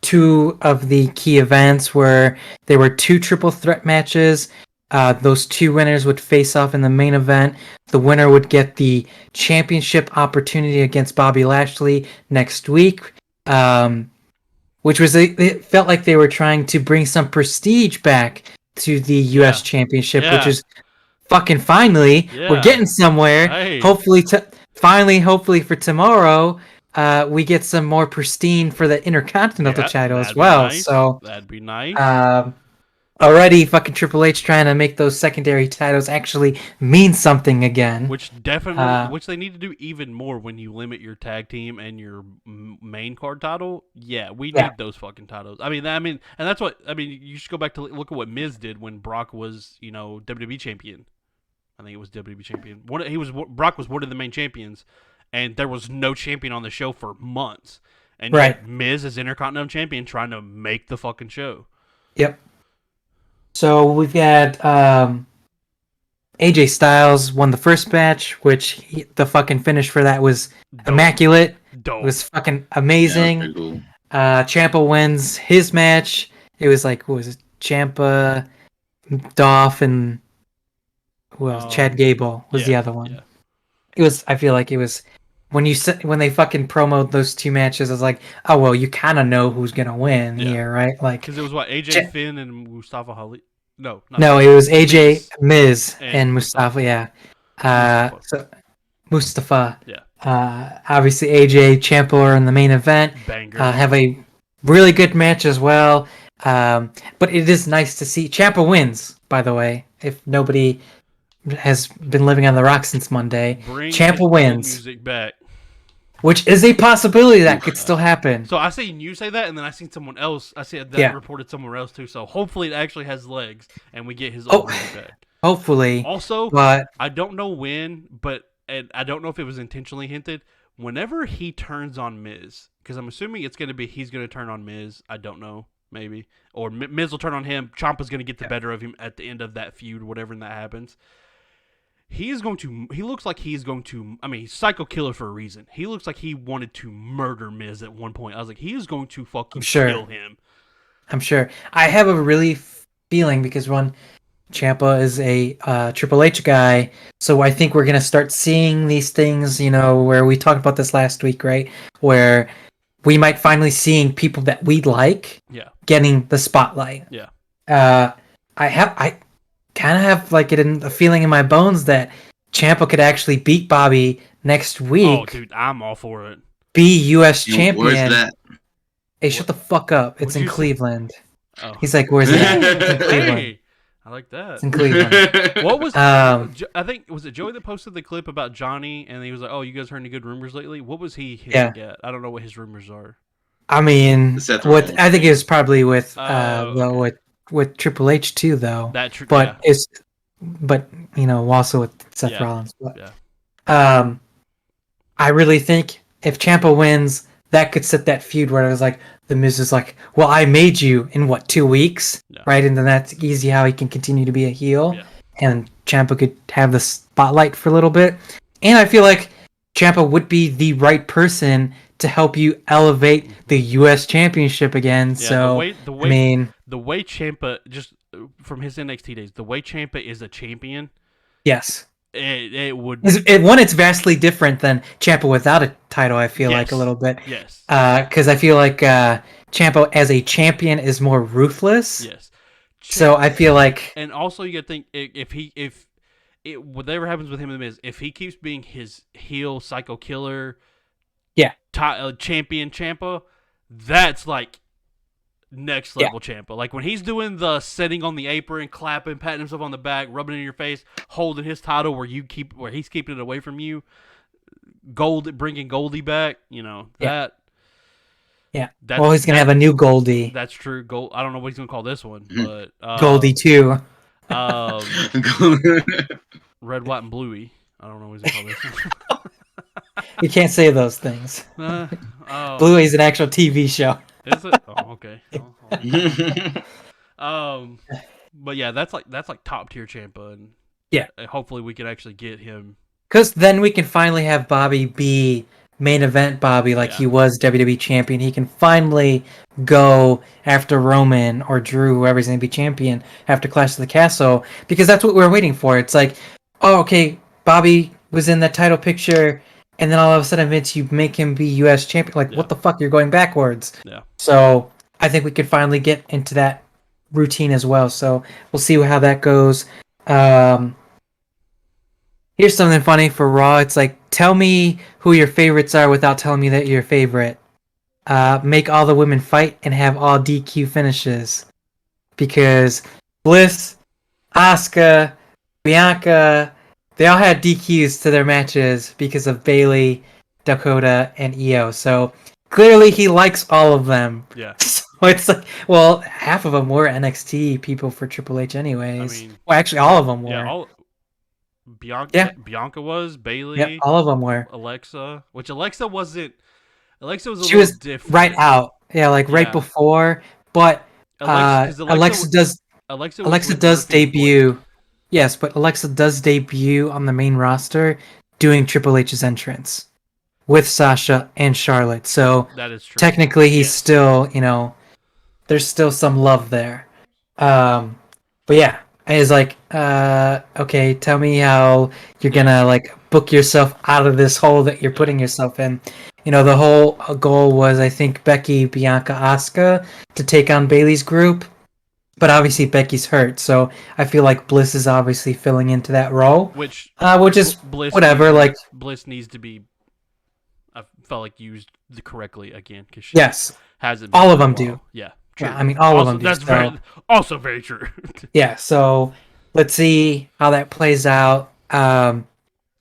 Two of the key events were there were two triple threat matches. Those two winners would face off in the main event. The winner would get the championship opportunity against Bobby Lashley next week. Which was it felt like they were trying to bring some prestige back to the U.S. Championship, which is fucking finally we're getting somewhere. Hey. Hopefully for tomorrow, we get some more pristine for the Intercontinental title as well. Nice. So that'd be nice. Already fucking Triple H trying to make those secondary titles actually mean something again. Which definitely, which they need to do even more when you limit your tag team and your main card title. Yeah, we need those fucking titles. I mean, and that's what I mean. You should go back to look at what Miz did when Brock was, WWE champion. I think it was WWE champion. Brock was one of the main champions, and there was no champion on the show for months. And yet Miz is Intercontinental champion, trying to make the fucking show. Yep. So we've got AJ Styles won the first match, which the fucking finish for that was immaculate. It was fucking amazing. Yeah, cool. Ciampa wins his match. It was like, what was it? Ciampa, Dolph, and who else? Chad Gable was the other one. Yeah. It was. I feel like it was when they fucking promoted those two matches. I was like, oh well, you kind of know who's gonna win here, right? Like, because it was what AJ Finn and Mustafa Ali. No, it was AJ, Miz, and Mustafa. Yeah, so Mustafa. Yeah. Obviously AJ, Ciampa are in the main event. Banger. Have a really good match as well. But it is nice to see Ciampa wins. By the way, if nobody has been living on the rock since Monday, Ciampa wins. Music back. Which is a possibility that could still happen. So I seen you say that, and then I seen someone else. I said that reported somewhere else too. So hopefully it actually has legs, and we get his old music back. Hopefully. Also, but I don't know when, and I don't know if it was intentionally hinted. Whenever he turns on Miz, because I'm assuming it's going to be he's going to turn on Miz. I don't know, maybe, or Miz will turn on him. Ciampa's going to get the better of him at the end of that feud, whatever that happens. He looks like he's going to, I mean, he's Psycho Killer for a reason. He looks like he wanted to murder Miz at one point. I was like, he is going to fucking kill him. I'm sure. I have a really feeling because Ciampa is a Triple H guy, so I think we're going to start seeing these things, where we talked about this last week, right? Where we might finally seeing people that we like getting the spotlight. Yeah. I kind of have like a feeling in my bones that Ciampa could actually beat Bobby next week. Oh, dude, I'm all for it. Be U.S. champion. Where's that? Hey, shut the fuck up. It's in Cleveland. Oh. He's like, where's that? It's in Cleveland. Hey, I like that. It's in Cleveland. What was I think, was it Joey that posted the clip about Johnny, and he was like, oh, you guys heard any good rumors lately? What was he hinting at? I don't know what his rumors are. I mean, I think it was probably with with Triple H too, though. But also with Seth Rollins. But, I really think if Ciampa wins, that could set that feud where it was like the Miz is like, well, I made you in 2 weeks, right? And then that's easy how he can continue to be a heel, and Ciampa could have the spotlight for a little bit. And I feel like Ciampa would be the right person to help you elevate the U.S. Championship again. So the way Ciampa, just from his NXT days, the way Ciampa is a champion, yes, it would. It's vastly different than Ciampa without a title. I feel like a little bit, yes, because I feel like Ciampa as a champion is more ruthless. Yes, so I feel like, and also you got to think if whatever happens with him and the Miz, if he keeps being his heel Psycho Killer. Champion Ciampa, that's like next level Ciampa. Like when he's doing the sitting on the apron, clapping, patting himself on the back, rubbing it in your face, holding his title where he's keeping it away from you, bringing Goldie back. That. Yeah. Well, he's gonna have a new Goldie. That's true. I don't know what he's gonna call this one, but Goldie 2. Red, white, and bluey. I don't know what he's gonna call this one. You can't say those things. Bluey's an actual TV show. Is it? Oh, okay. But yeah, that's like top tier Ciampa, and Yeah. hopefully we can actually get him. Because then we can finally have Bobby be main event Bobby like he was WWE champion. He can finally go after Roman or Drew, whoever's going to be champion after Clash of the Castle, because that's what we're waiting for. It's like, oh, okay, Bobby was in that title picture, and then all of a sudden, Vince, you make him be U.S. champion. Like, what the fuck? You're going backwards. Yeah. So I think we could finally get into that routine as well. So we'll see how that goes. Here's something funny for Raw. It's like, tell me who your favorites are without telling me that you're your favorite. Make all the women fight and have all DQ finishes. Because Bliss, Asuka, Bianca, they all had DQs to their matches because of Bayley, Dakota, and Io. So clearly he likes all of them. Yeah. So it's like, well, half of them were NXT people for Triple H anyways. I mean, well, actually, all of them were. Yeah, Bianca was, Bayley. Yep, all of them were. Alexa, which Alexa was a She little was different. right out. Yeah, like right before. But Alexa does debut. Yes, but Alexa does debut on the main roster doing Triple H's entrance with Sasha and Charlotte. So that is true. Technically, he's still, there's still some love there. But yeah, it's like, okay, tell me how you're gonna like book yourself out of this hole that you're putting yourself in. The whole goal was, I think, Becky, Bianca, Asuka to take on Bayley's group. But obviously Becky's hurt, so I feel like Bliss is obviously filling into that role, which is Bliss whatever. Bliss needs to be, I felt like, used correctly again because she hasn't. All of them do. Yeah, true. Yeah, I mean all of them do. That's also very true. Yeah, so let's see how that plays out.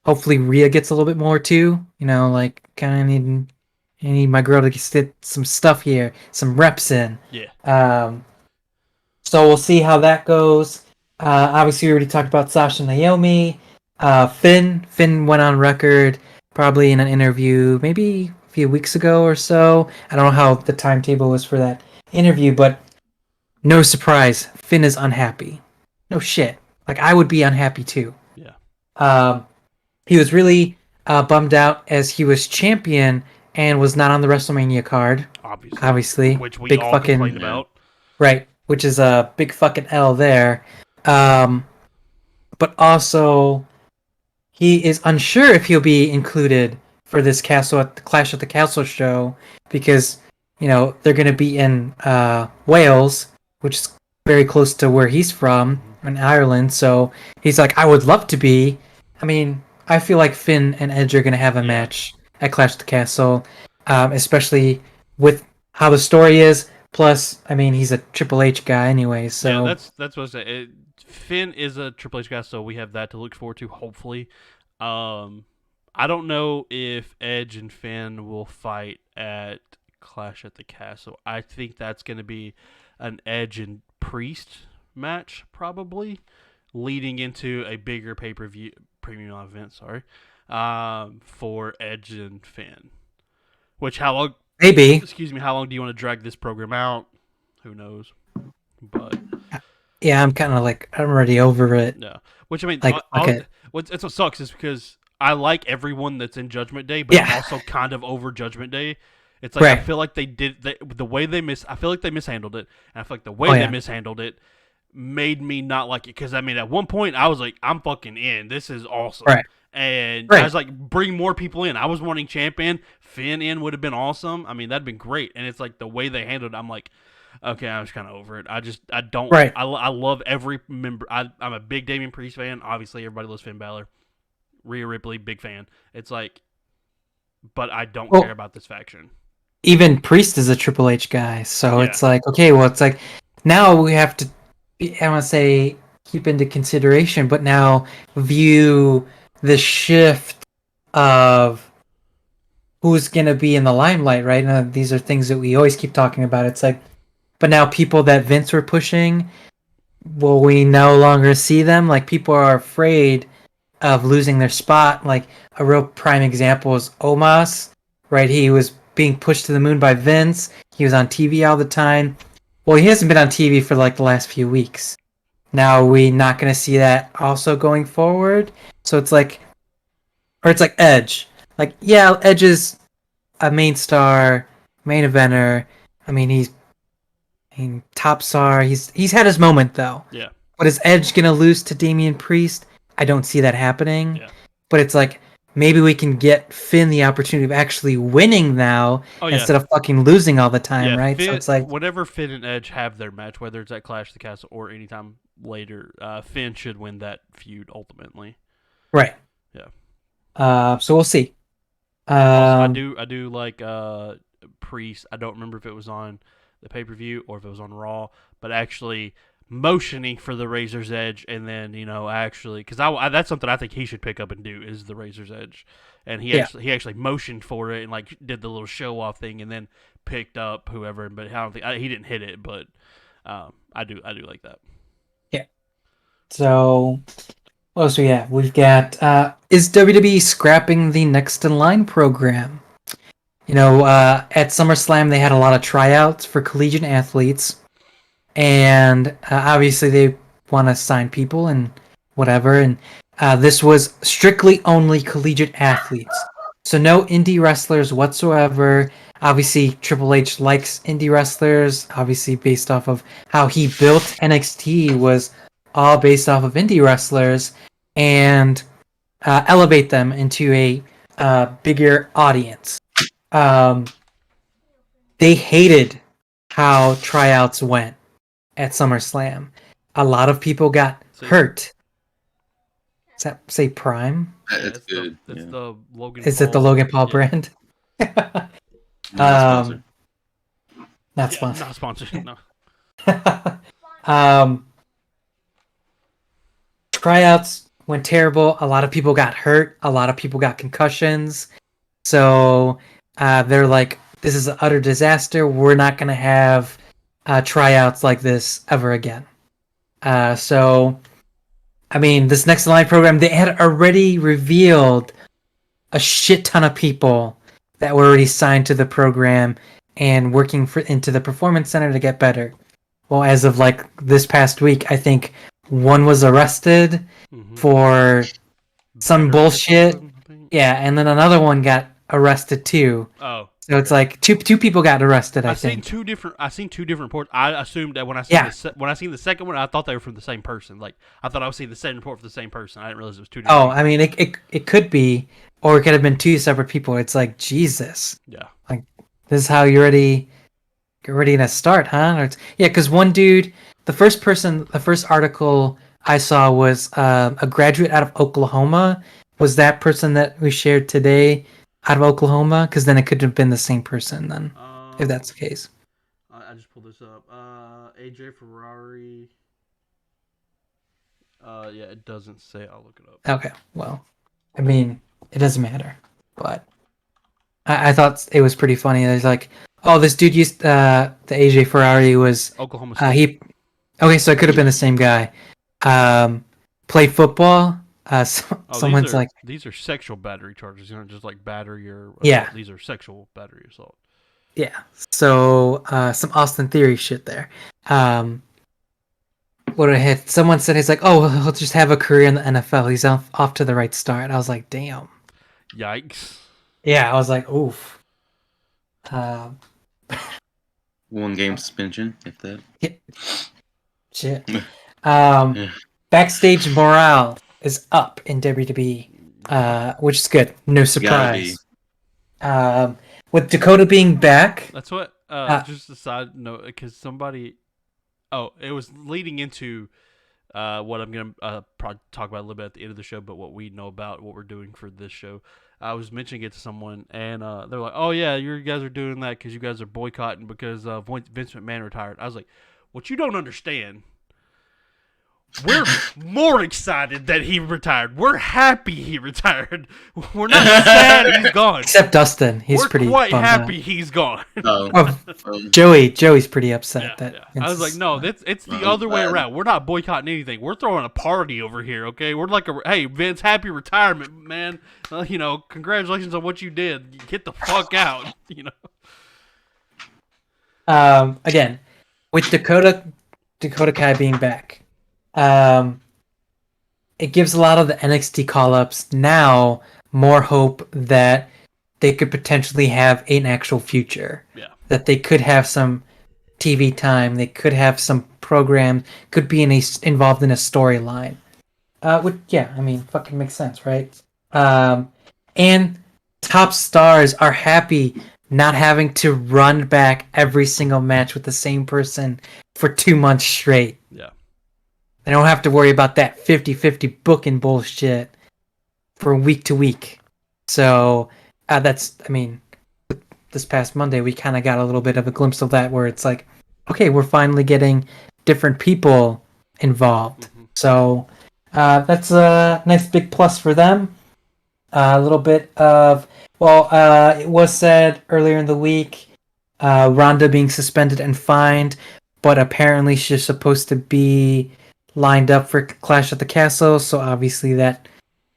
Hopefully Rhea gets a little bit more too. Like kind of need my girl to get some stuff here, some reps in. Yeah. So we'll see how that goes. Obviously, we already talked about Sasha and Naomi. Finn went on record, probably in an interview, maybe a few weeks ago or so. I don't know how the timetable was for that interview, but no surprise, Finn is unhappy. No shit. Like, I would be unhappy too. Yeah. He was really bummed out as he was champion and was not on the WrestleMania card. Obviously. Which we all complained about. Right. Which is a big fucking L there. But also, he is unsure if he'll be included for this Clash at the Castle show because, they're going to be in Wales, which is very close to where he's from, in Ireland. So he's like, I would love to be. I mean, I feel like Finn and Edge are going to have a match at Clash at the Castle, especially with how the story is. Plus, I mean, he's a Triple H guy anyway, so... Yeah, that's what I say. Finn is a Triple H guy, so we have that to look forward to, hopefully. I don't know if Edge and Finn will fight at Clash at the Castle. I think that's going to be an Edge and Priest match, probably, leading into a bigger pay-per-view, premium event, for Edge and Finn. Which, how long... Maybe. Excuse me, how long do you want to drag this program out? Who knows? But yeah, I'm kind of like, I'm already over it. Yeah. Which, I mean, like, what sucks is because I like everyone that's in Judgment Day, but I'm also kind of over Judgment Day. It's like, I feel like they I feel like they mishandled it. And I feel like the way they mishandled it made me not like it. Because, I mean, at one point, I was like, I'm fucking in. This is awesome. Right. And I was like, bring more people in. I was wanting Champion. Finn in would have been awesome. I mean, that'd been great. And it's like the way they handled it, I'm like, okay, I was kind of over it. I don't. Right. I love every member. I'm a big Damian Priest fan. Obviously, everybody loves Finn Balor. Rhea Ripley, big fan. It's like, but I don't care about this faction. Even Priest is a Triple H guy. So it's like, okay, well, it's like, now we have to, I want to say, keep into consideration, but now view the shift of who's going to be in the limelight, right? Now, these are things that we always keep talking about. It's like, but now people that Vince were pushing, will we no longer see them? Like, people are afraid of losing their spot. Like, a real prime example is Omos, right? He was being pushed to the moon by Vince. He was on TV all the time. Well, he hasn't been on TV for like the last few weeks. Now, are we not going to see that also going forward? So it's like, or it's like Edge. Like, yeah, Edge is a main star, main eventer. I mean, top star. He's had his moment though. Yeah. But is Edge gonna lose to Damian Priest? I don't see that happening. Yeah. But it's like maybe we can get Finn the opportunity of actually winning now instead of fucking losing all the time, right? Finn, so it's like whenever Finn and Edge have their match, whether it's at Clash of the Castle or anytime later, Finn should win that feud ultimately. right. Yeah. So we'll see. Also, I do like Priest. I don't remember if it was on the pay-per-view or if it was on Raw, but actually motioning for the Razor's Edge, and then actually, because that's something I think he should pick up and do is the Razor's Edge, and he actually motioned for it and like did the little show off thing, and then picked up whoever, but I don't think he didn't hit it, but I do like that. Yeah. So what else we have? We've got is WWE scrapping the Next in Line program? At SummerSlam they had a lot of tryouts for collegiate athletes. And obviously they want to sign people and whatever. And this was strictly only collegiate athletes. So no indie wrestlers whatsoever. Obviously Triple H likes indie wrestlers. Obviously based off of how he built NXT was all based off of indie wrestlers. And elevate them into a bigger audience. They hated how tryouts went at SummerSlam. A lot of people got hurt. Does that say Prime? That's good. That's the Logan. Is it the Logan Paul brand? Not sponsored. Not sponsored. Not sponsored. No. Tryouts went terrible. A lot of people got hurt. A lot of people got concussions. So they're like, this is an utter disaster. We're not going to have tryouts like this ever again. So, I mean, this Next in Line program, they had already revealed a shit ton of people that were already signed to the program and working into the Performance Center to get better. Well, as of like this past week, I think one was arrested for some bullshit. Yeah, and then another one got arrested too. Oh. So it's like two people got arrested. I think. I seen two different reports. I assumed that when I seen the second one, I thought they were from the same person. Like I thought I was seeing the same report for the same person. I didn't realize it was two different. Oh, I mean, it could be, or it could have been two separate people. It's like Jesus. Yeah. Like this is how you're ready to start, huh? Because one dude, the first article I saw was a graduate out of Oklahoma. Was that person that we shared today out of Oklahoma? Because then it could have been the same person then, if that's the case. I just pulled this up. AJ Ferrari. Yeah, it doesn't say. I'll look it up. Okay, well, I mean, it doesn't matter. But I thought it was pretty funny. There's like, oh, this dude used the AJ Ferrari was Oklahoma State. Okay, so it could have been the same guy. Played football. Someone's like, these are sexual battery charges, just like battery or yeah. These are sexual battery assault. Yeah. So some Austin Theory shit there. What I had, someone said he's like, oh, he'll just have a career in the NFL. He's off to the right start. I was like, damn. Yikes. Yeah, I was like, oof. 1 game suspension, if that. Yeah. Shit. Backstage morale is up in WWE, which is good. No surprise. With Dakota being back. That's what. Just a side note, because somebody. Oh, it was leading into what I'm gonna probably talk about a little bit at the end of the show, but what we know about what we're doing for this show. I was mentioning it to someone, and they're like, "Oh yeah, you guys are doing that because you guys are boycotting because Vince McMahon retired." I was like, "What you don't understand." We're more excited that he retired. We're happy he retired. We're not sad he's gone. Except Dustin. We're pretty quite happy he's gone. Joey's pretty upset that I was like, no, it's the other way around. We're not boycotting anything. We're throwing a party over here, okay? We're like, hey, Vince, happy retirement, man. Congratulations on what you did. Get the fuck out, Again, with Dakota Kai being back, it gives a lot of the NXT call-ups now more hope that they could potentially have an actual future. Yeah. That they could have some TV time, they could have some program, could be involved in a storyline. Fucking makes sense, right? And top stars are happy not having to run back every single match with the same person for 2 months straight. Yeah. They don't have to worry about that 50-50 booking bullshit from week to week. So this past Monday we kind of got a little bit of a glimpse of that, where it's like, okay, we're finally getting different people involved. Mm-hmm. So that's a nice big plus for them. A little bit of it was said earlier in the week, Ronda being suspended and fined, but apparently she's supposed to be lined up for Clash at the Castle, so obviously that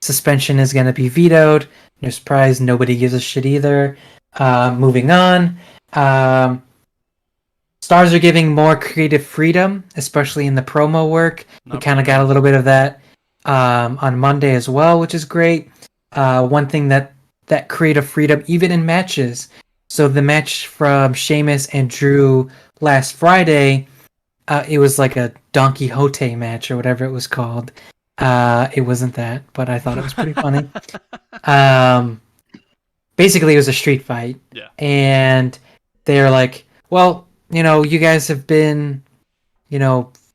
suspension is going to be vetoed. No surprise, nobody gives a shit either. Moving on. Stars are giving more creative freedom, especially in the promo work. We kind of got a little bit of that on Monday as well, which is great. One thing that creative freedom, even in matches. So the match from Sheamus and Drew last Friday, it was like a Don Quixote match or whatever it was called. It wasn't that, but I thought it was pretty funny. Basically, it was a street fight. Yeah. And they're like, well, you guys have been,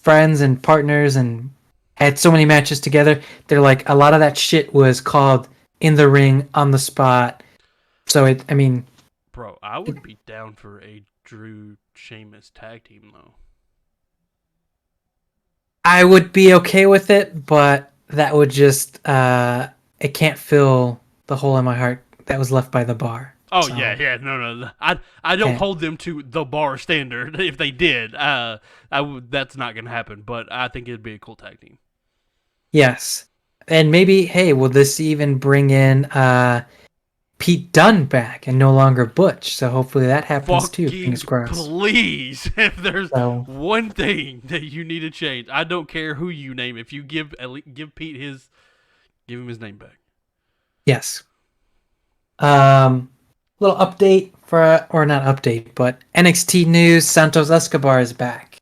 friends and partners and had so many matches together. They're like, a lot of that shit was called in the ring, on the spot. So Bro, I would be down for a Drew Sheamus tag team, though. I would be okay with it, but that would just, it can't fill the hole in my heart that was left by the bar. Oh, so, yeah, no. I don't hold them to the bar standard. If they did, that's not going to happen, but I think it'd be a cool tag team. Yes. And maybe, hey, will this even bring in Pete Dunne back and no longer Butch? So hopefully that happens too. Fingers crossed. Please, if there's one thing that you need to change, I don't care who you name. If you give Pete give him his name back. Yes. Little update or not update, but NXT news. Santos Escobar is back.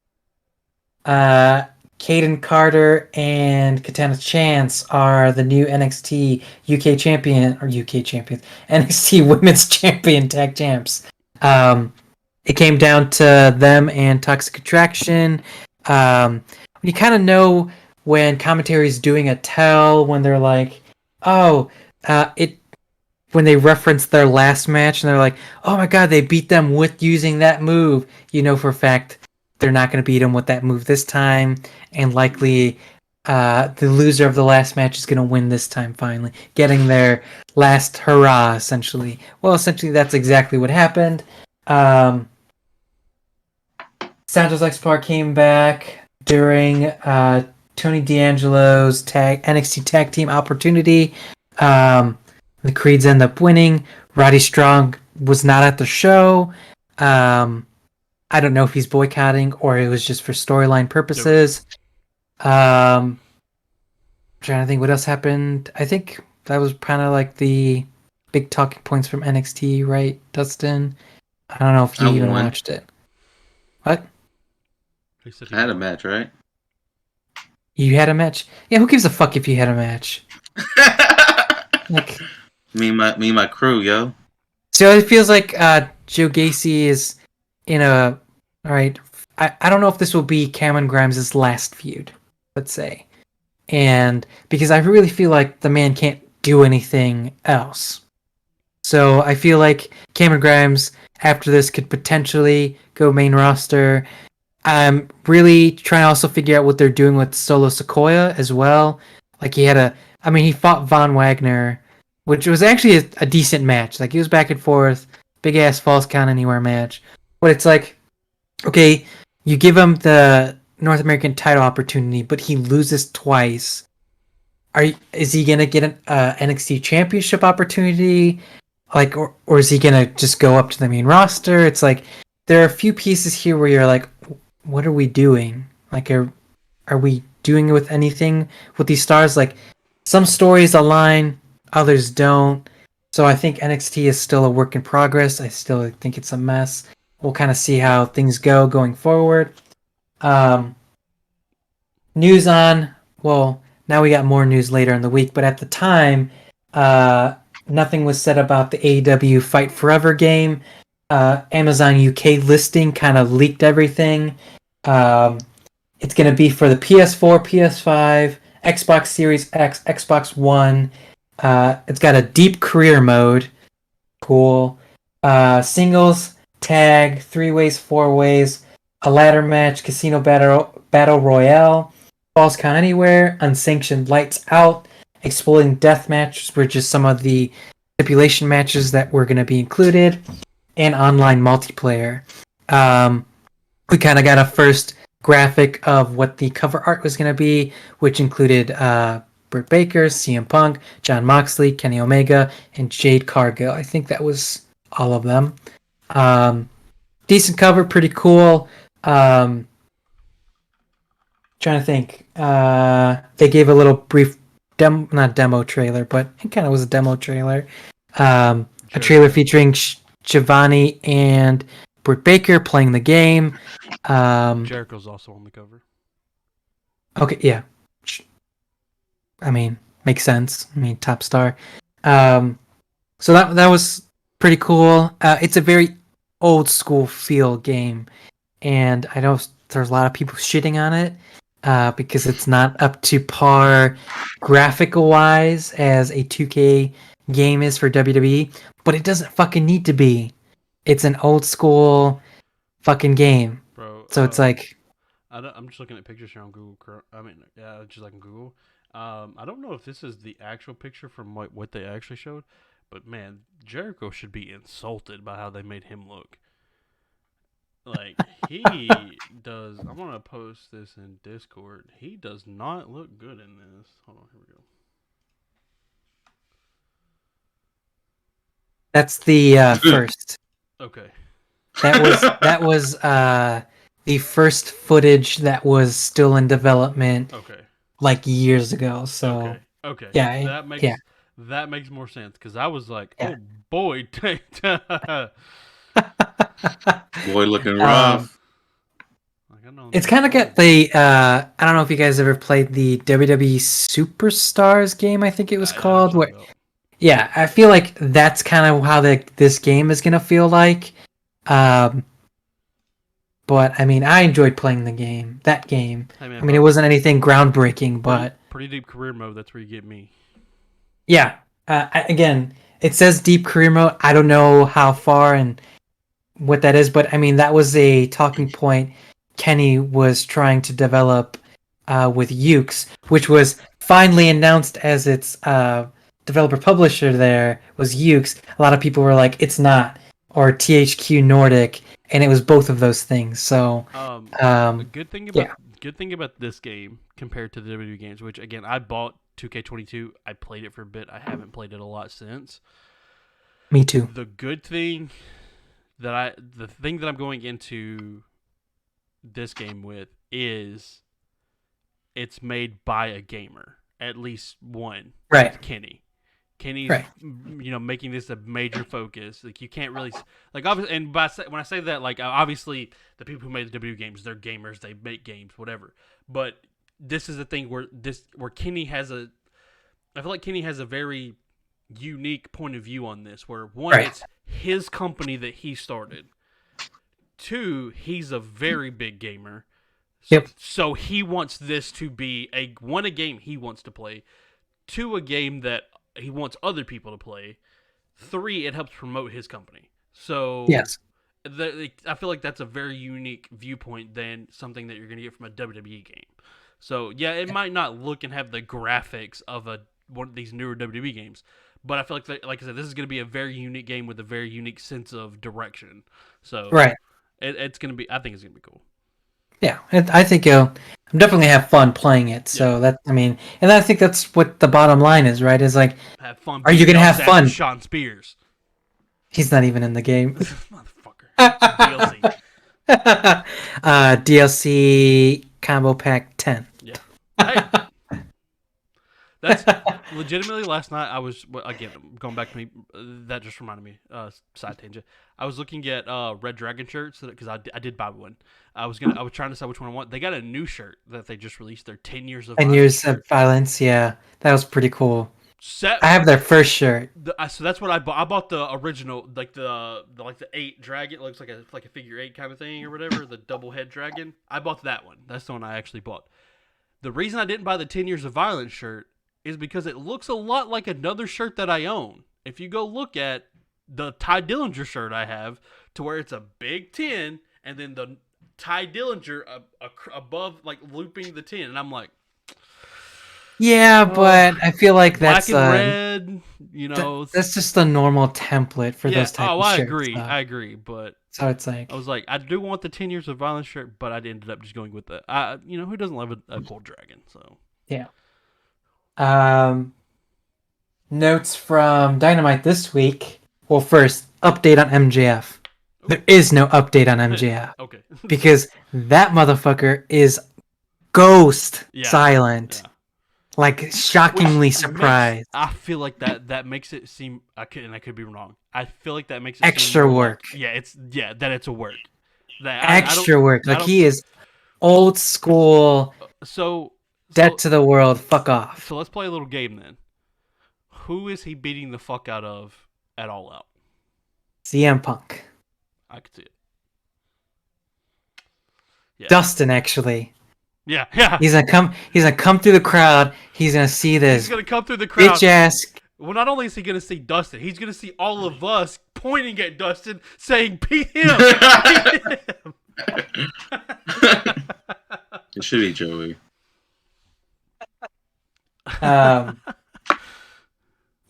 Caden Carter and Katana Chance are the new NXT NXT Women's Champion Tag Champs. It came down to them and Toxic Attraction. You kind of know when commentary is doing a tell, when they're like, when they reference their last match and they're like, oh my god, they beat them with using that move. You know for a fact they're not going to beat them with that move this time, and likely the loser of the last match is going to win this time, finally getting their last hurrah, essentially. Well, essentially that's exactly what happened. Santos Escobar came back during Tony D'Angelo's NXT Tag Team opportunity. The Creeds end up winning. Roddy Strong was not at the show. I don't know if he's boycotting or it was just for storyline purposes. I'm trying to think what else happened. I think that was kind of like the big talking points from NXT, right, Dustin? I don't know if you even watched it. What? I had a match, right? You had a match? Yeah, who gives a fuck if you had a match? Like, me and my crew, yo. So it feels like Joe Gacy is in a... Alright, I don't know if this will be Cameron Grimes' last feud, let's say. And because I really feel like the man can't do anything else. So I feel like Cameron Grimes, after this, could potentially go main roster. I'm really trying to also figure out what they're doing with Solo Sikoa as well. Like he fought Von Wagner, which was actually a decent match. Like, he was back and forth, big ass falls count anywhere match. But it's like, okay, you give him the North American title opportunity, but he loses twice. Is he gonna get an NXT Championship opportunity? Like, or is he gonna just go up to the main roster? It's like there are a few pieces here where you're like, what are we doing? Like, are we doing it with anything with these stars? Like, some stories align, others don't. So I think NXT is still a work in progress. I still think it's a mess. We'll kind of see how things go going forward. Um, News on, well, now we got more news later in the week, but at the time, uh, nothing was said about the AEW Fight Forever game. Amazon UK listing kind of leaked everything. Um, it's going to be for the PS4, PS5, Xbox Series X, Xbox One. It's got a deep career mode. Cool. Singles, tag, 3 ways, 4 ways, a ladder match, casino battle royale, falls count anywhere, unsanctioned lights out, exploding death matches were just some of the stipulation matches that were going to be included, and online multiplayer. We kind of got a first graphic of what the cover art was going to be, which included Britt Baker, CM Punk, Jon Moxley, Kenny Omega, and Jade Cargill. I think that was all of them. Decent cover, pretty cool. Trying to think. They gave a little brief not demo trailer, but it kind of was a demo trailer. A trailer featuring Shivani and Britt Baker playing the game. Jericho's also on the cover. Okay, yeah. I mean, makes sense. I mean, top star. So that was pretty cool. It's a very old school feel game, and I know there's a lot of people shitting on it because it's not up to par graphical wise as a 2K game is for WWE, but it doesn't fucking need to be. It's an old school fucking game. Bro, So it's like, I'm just looking at pictures here on Google. I mean, yeah, just like on Google. I don't know if this is the actual picture from what they actually showed, but man, Jericho should be insulted by how they made him look. Like, he does. I'm gonna post this in Discord. He does not look good in this. Hold on, here we go. that's the first. Okay. That was the first footage that was still in development Okay. like years ago. So Okay. yeah, that makes more sense because I was like, Yeah. oh boy, Boy, looking rough. Like, I know it's kind of got the I don't know if you guys ever played the WWE Superstars game. I think it was called. Where, yeah, I feel like that's kind of how this game is gonna feel like. But I mean, I enjoyed playing the game. That game. Hey, man, I mean, it wasn't anything groundbreaking, but pretty deep career mode. That's where you get me. yeah. Again, it says deep career mode. I don't know how far and what that is, but I mean, that was a talking point Kenny was trying to develop with Ukes, which was finally announced as its developer publisher. There was Ukes. A lot of people were like, "It's not," or THQ Nordic, and it was both of those things. So, the good thing about this game compared to the WWE games, which again I bought 2K22, I played it for a bit. I haven't played it a lot since. Me too. The thing that I'm going into this game with is it's made by a gamer, at least one. Right. Kenny's right. Making this a major focus. Like, you can't really like, obviously, and when I say that, like, obviously the people who made the WWE games, they're gamers, they make games, whatever. But this is the thing where Kenny has I feel like Kenny has a very unique point of view on this, where one, it's his company that he started. Two, he's a very big gamer. Yep. So he wants this to be a game he wants to play. Two, a game that he wants other people to play. Three, it helps promote his company. So yes, I feel like that's a very unique viewpoint than something that you're going to get from a WWE game. So yeah, it might not look and have the graphics of one of these newer WWE games, but I feel like I said, this is going to be a very unique game with a very unique sense of direction. So it's going to be. I think it's going to be cool. Yeah, I think I'm definitely have fun playing it. So and I think that's what the bottom line is, right? Is like, have fun. Are you gonna have fun? Sean Spears. He's not even in the game. Motherfucker. DLC. DLC combo pack 10. Yeah. Hey, that's legitimately last night. I was again going back to me. That just reminded me. Side tangent. I was looking at Red Dragon shirts because I did buy one. I was trying to decide which one I want. They got a new shirt that they just released. Their 10 years of 10 violence years shirt. of violence, yeah. That was pretty cool. Set. I have their first shirt. So that's what I bought. I bought the original, like the 8 dragon. It looks like a figure 8 kind of thing or whatever. The double head dragon. I bought that one. That's the one I actually bought. The reason I didn't buy the 10 years of violence shirt is because it looks a lot like another shirt that I own. If you go look at the Ty Dillinger shirt I have, to where it's a big 10 and then the Ty Dillinger above, like looping the 10, and I'm like, Yeah, but I feel like black that's and red, that's just the normal template for those type of I shirts. agree. So. I agree, but So it's like I was like, I do want the 10 years of violence shirt, but I ended up just going with the who doesn't love a gold dragon? So yeah. Notes from Dynamite this week. Well, first, update on MJF. There is no update on MJF. Okay. Because that motherfucker is ghost silent. Yeah. Like, shockingly surprised. I feel like that makes it seem, I could be wrong. I feel like that makes it extra seem work. Like, that it's a work. Extra work. Like, he is old school. Dead to the world. Fuck off. So let's play a little game then. Who is he beating the fuck out of at All Out? CM Punk. I could see it. Yeah. Dustin, actually. Yeah. He's gonna come through the crowd. He's gonna see this. He's gonna come through the crowd. Bitch ass. Well, not only is he gonna see Dustin, he's gonna see all of us pointing at Dustin, saying, "Beat him!" Beat him. It should be Joey.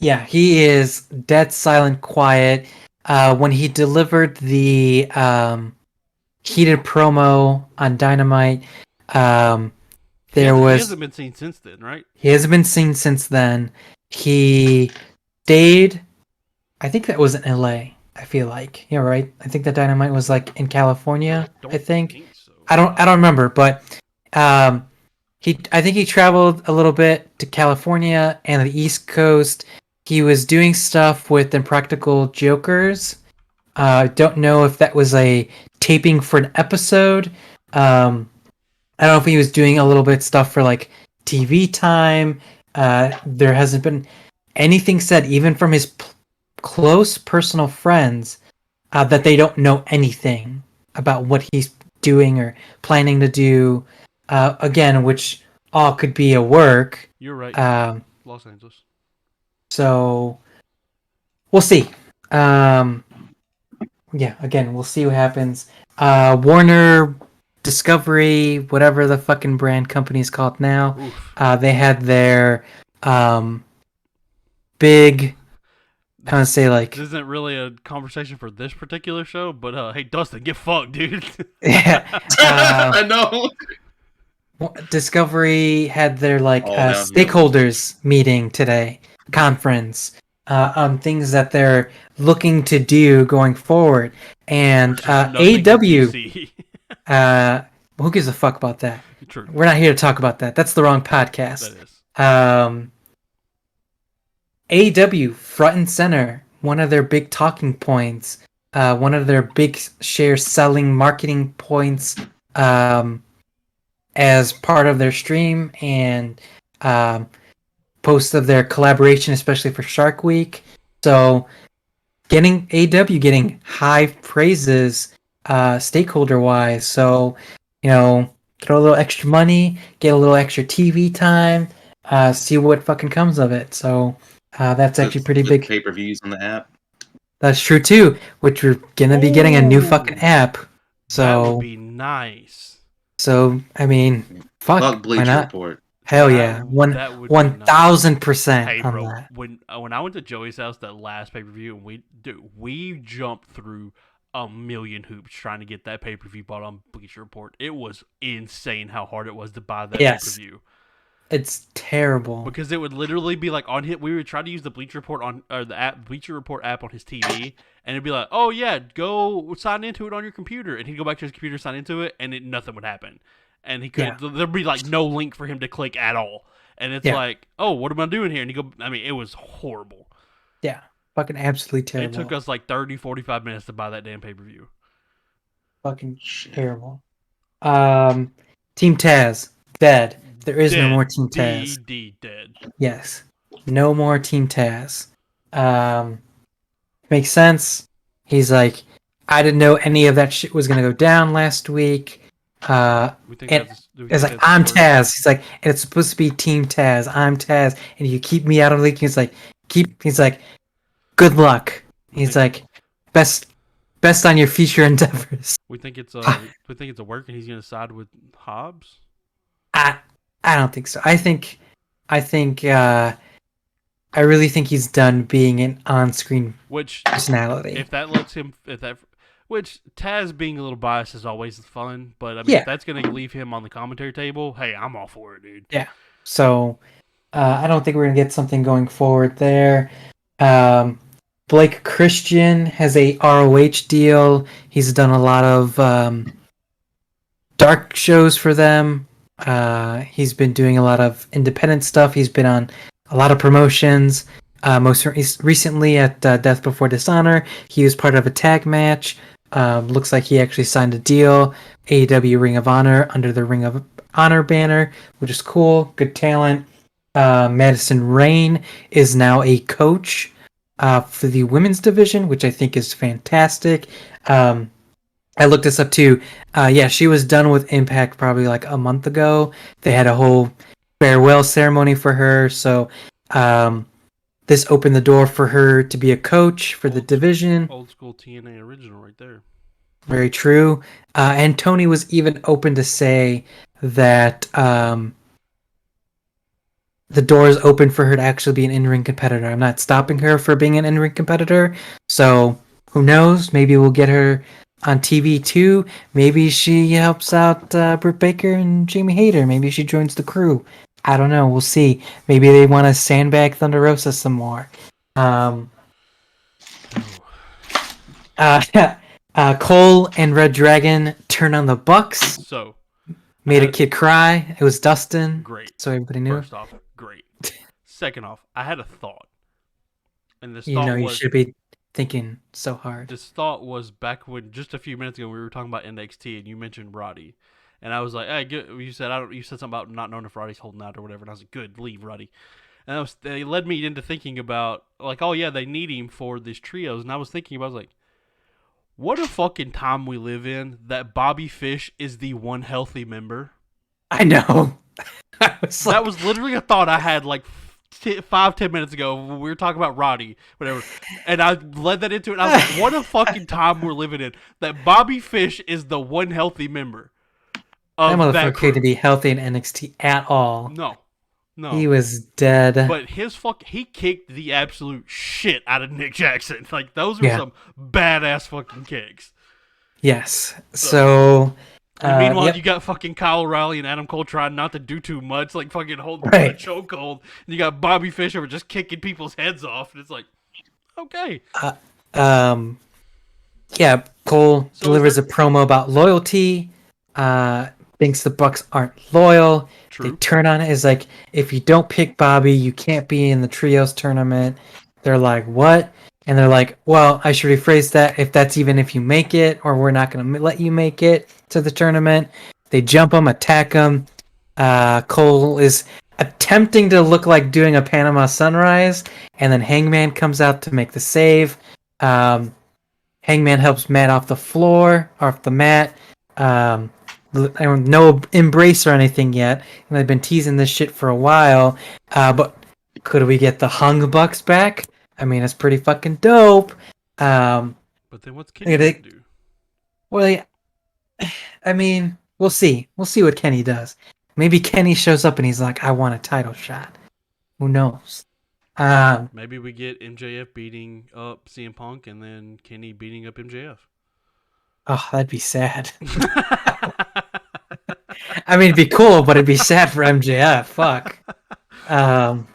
Yeah, he is dead, silent, quiet. When he delivered the heated promo on Dynamite, he hasn't been seen since then, right? He hasn't been seen since then. He stayed. I think that was in LA. I feel like right. I think that Dynamite was like in California. I think so. I don't remember, but I think he traveled a little bit to California and the East Coast. He was doing stuff with Impractical Jokers. Don't know if that was a taping for an episode. I don't know if he was doing a little bit stuff for like TV time. There hasn't been anything said, even from his close personal friends, that they don't know anything about what he's doing or planning to do. Again, which all could be a work. You're right. Los Angeles. So we'll see. Again, we'll see what happens. Warner Discovery, whatever the fucking brand company is called now, they had their big. I want to say like this isn't really a conversation for this particular show, but hey, Dustin, get fucked, dude. Yeah, I know. Discovery had their stakeholders meeting today, conference on things that they're looking to do going forward, and AEW. Who gives a fuck about that? True. We're not here to talk about that. That's the wrong podcast. That is. AEW front and center. One of their big talking points. One of their big share selling marketing points. As part of their stream and post of their collaboration, especially for Shark Week. So getting AEW getting high praises stakeholder wise. So, throw a little extra money, get a little extra TV time, see what fucking comes of it. So that's actually pretty big. Pay-per-views on the app. That's true too, which we're gonna be getting a new fucking app. So that would be nice. So I mean, fuck Bleacher Report. Hell yeah, 1,000%. Hey, bro, that. when I went to Joey's house that last pay per view, and we jumped through a million hoops trying to get that pay per view bought on Bleacher Report. It was insane how hard it was to buy that pay per view. It's terrible. Because it would literally be like on hit. We would try to use the Bleacher Report Bleacher Report app on his TV, and it'd be like, "Oh yeah, go sign into it on your computer," and he'd go back to his computer, sign into it, and nothing would happen, and he could there'd be like no link for him to click at all, and it's like, "Oh, what am I doing here?" And he go, I mean, it was horrible. Yeah, fucking absolutely terrible. It took us like 30, 45 minutes to buy that damn pay-per-view. Fucking terrible. Team Taz dead. There is no more Team Taz. Dead. Yes, no more Team Taz. Makes sense. He's like, I didn't know any of that shit was gonna go down last week. It's like, I'm Taz. He's like, and it's supposed to be Team Taz. I'm Taz, and you keep me out of the league. He's like, good luck. He's like, best on your future endeavors. We think it's a work, and he's gonna side with Hobbs. I don't think so. I really think he's done being an on-screen personality. Which Taz being a little biased is always fun, but I mean, if that's gonna leave him on the commentary table, hey, I'm all for it, dude. Yeah. So, I don't think we're gonna get something going forward there. Blake Christian has a ROH deal. He's done a lot of dark shows for them. He's been doing a lot of independent stuff. He's been on a lot of promotions. Most recently at Death Before Dishonor, he was part of a tag match. Looks like he actually signed a deal. AEW Ring of Honor under the Ring of Honor banner, which is cool. Good talent. Madison Rain is now a coach for the women's division, which I think is fantastic. I looked this up too. She was done with Impact probably like a month ago. They had a whole farewell ceremony for her. So this opened the door for her to be a coach for the division. Old school TNA original right there. Very true. And Tony was even open to say that the door is open for her to actually be an in-ring competitor. I'm not stopping her for being an in-ring competitor. So who knows? Maybe we'll get her on TV too. Maybe she helps out Britt Baker and Jamie Hayter. Maybe she joins the crew. I don't know. We'll see. Maybe they want to sandbag Thunder Rosa some more. Cole and Red Dragon turn on the Bucks. So made a kid cry. It was Dustin. Great. So everybody knew. First off, great. Second off, I had a thought, and this you should be thinking so hard. This thought was back when just a few minutes ago we were talking about NXT and you mentioned Roddy, and I was like, "Hey, good." You said something about not knowing if Roddy's holding out or whatever, and I was like, "Good, leave Roddy." And they led me into thinking about like, oh yeah, they need him for these trios, and I was thinking about, I was like, what a fucking time we live in that Bobby Fish is the one healthy member. I know. That was literally a thought I had like 5-10 minutes ago when we were talking about Roddy, whatever, and I led that into it. And I was like, what a fucking time we're living in that Bobby Fish is the one healthy member. That motherfucker couldn't be healthy in NXT at all. No. He was dead. But he kicked the absolute shit out of Nick Jackson. Like, those were some badass fucking kicks. Yes. So meanwhile, you got fucking Kyle O'Reilly and Adam Cole trying not to do too much, like fucking holding a chokehold. And you got Bobby Fish over just kicking people's heads off. And it's like, okay. Cole delivers a promo about loyalty. Thinks the Bucks aren't loyal. True. They turn on it. It's like, if you don't pick Bobby, you can't be in the trios tournament. They're like, what? And they're like, well, I should rephrase that. If you make it, or we're not going to let you make it to the tournament. They jump him, attack him. Cole is attempting to look like doing a Panama Sunrise, and then Hangman comes out to make the save. Hangman helps Matt off the mat. No embrace or anything yet, and I've been teasing this shit for a while. But could we get the Hung Bucks back? I mean, it's pretty fucking dope. But then what's Kenny gonna do? Well, I mean, we'll see. We'll see what Kenny does. Maybe Kenny shows up and he's like, I want a title shot. Who knows? Maybe we get MJF beating up CM Punk and then Kenny beating up MJF. Oh, that'd be sad. I mean, it'd be cool, but it'd be sad for MJF. Fuck. Um,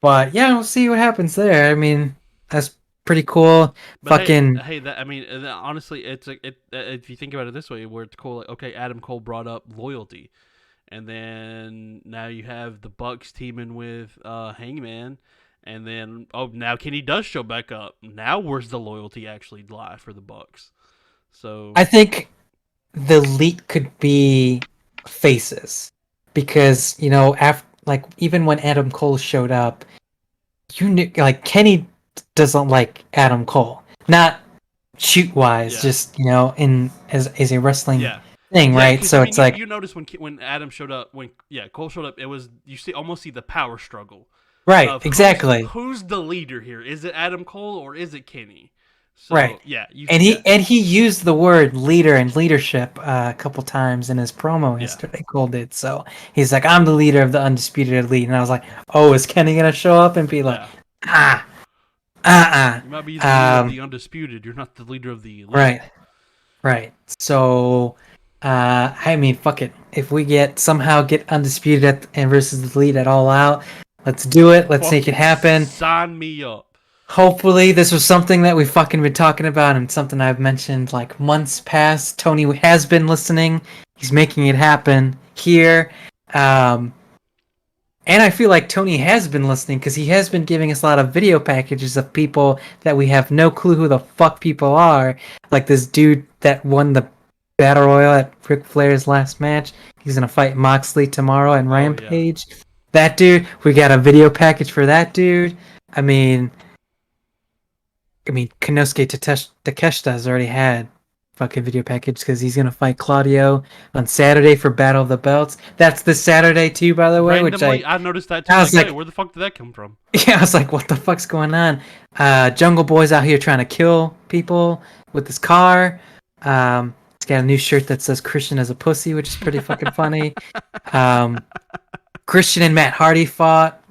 but yeah, we'll see what happens there. I mean, that's pretty cool. But Fucking hey, that I mean, honestly, if you think about it this way, where it's cool. Like, okay, Adam Cole brought up loyalty, and then now you have the Bucks teaming with Hangman, and then now Kenny does show back up. Now where's the loyalty actually lie for the Bucks? So I think the Elite could be faces because after even when Adam Cole showed up, you knew Kenny doesn't like Adam Cole, not shoot wise, Yeah. just in as a wrestling yeah. thing, Yeah, right? 'cause, So I mean, it's like you notice when Adam showed up, when Cole showed up, it was you almost see the power struggle right, of exactly. who's the leader here. Is it Adam Cole or is it Kenny? So Right. yeah, And he used the word leader and leadership a couple times in his promo yesterday. Cole did. So he's like, I'm the leader of the Undisputed Elite. And I was like, oh, is Kenny going to show up and be like, You might be the leader of the Undisputed. You're not the leader of the Elite. Right. So, I mean, fuck it. If we somehow get Undisputed and versus the Elite at All Out, let's do it. Let's make it happen. Sign me up. Hopefully, this was something that we fucking been talking about and something I've mentioned like months past. Tony has been listening. He's making it happen here. And I feel like Tony has been listening because he has been giving us a lot of video packages of people that we have no clue who the fuck people are. Like this dude that won the Battle Royal at Ric Flair's last match. He's going to fight Moxley tomorrow at Rampage. Yeah. That dude, we got a video package for that dude. I mean, Konosuke Takeshita has already had fucking video package because he's gonna fight Claudio on Saturday for Battle of the Belts. That's this Saturday too, by the way. Randomly, I noticed that too. I was like, where the fuck did that come from? Yeah, I was like, what the fuck's going on? Jungle Boy's out here trying to kill people with his car. He's got a new shirt that says Christian as a pussy, which is pretty fucking funny. Christian and Matt Hardy fought.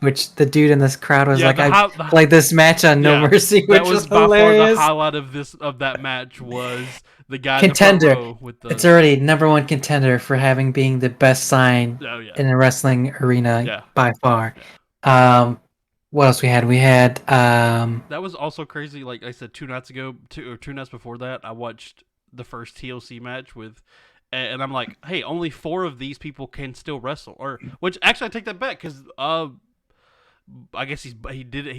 Which the dude in this crowd was like, I played this match on No Mercy, which was by hilarious. far the highlight of that match was the guy contender. In the front row with the... It's already #1 contender for being the best sign in a wrestling arena by far. What else we had? We had that was also crazy. Like I said, 2 nights ago, two nights before that, I watched the first TLC match with. And I'm like, hey, only 4 of these people can still wrestle. Which actually I take that back because I guess he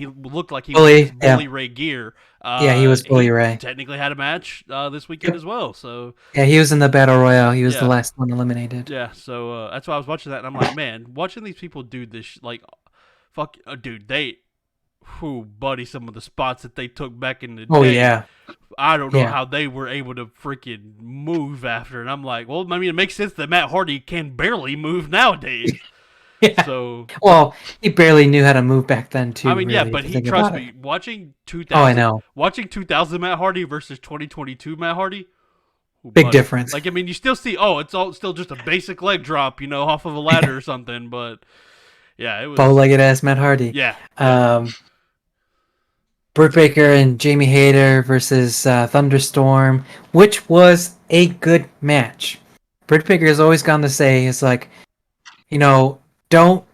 looked like he was Bully Ray Gear. He was Bully Ray. Technically had a match this weekend as well. So yeah, he was in the Battle Royale. He was the last one eliminated. Yeah, so that's why I was watching that, and I'm like, man, watching these people do this, fuck, dude, buddy, some of the spots that they took back in the day. Oh yeah. I don't know how they were able to freaking move after, and I'm like, well, I mean, it makes sense that Matt Hardy can barely move nowadays. Yeah. So he barely knew how to move back then too. I mean, really, but trust me, watching 2000. Oh, I know. Watching 2000 Matt Hardy versus 2022 Matt Hardy. Big difference. Like, I mean, you still see, it's still just a basic leg drop, off of a ladder or something, but yeah, it was bow-legged ass Matt Hardy. Yeah. Britt Baker and Jamie Hayter versus Thunderstorm, which was a good match. Britt Baker has always gone to say, it's like, don't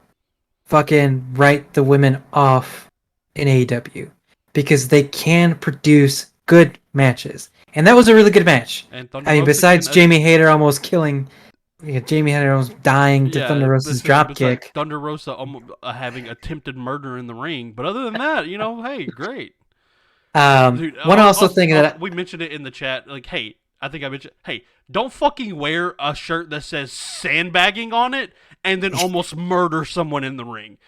fucking write the women off in AEW because they can produce good matches. And that was a really good match. I mean, besides Jamie Hayter almost killing... Jamie Hayter almost dying to Thunder Rosa's dropkick. Thunder Rosa almost having attempted murder in the ring. But other than that, hey, great. Dude, that... We mentioned it in the chat. Like, hey, I think I mentioned... Hey, don't fucking wear a shirt that says sandbagging on it and then almost murder someone in the ring.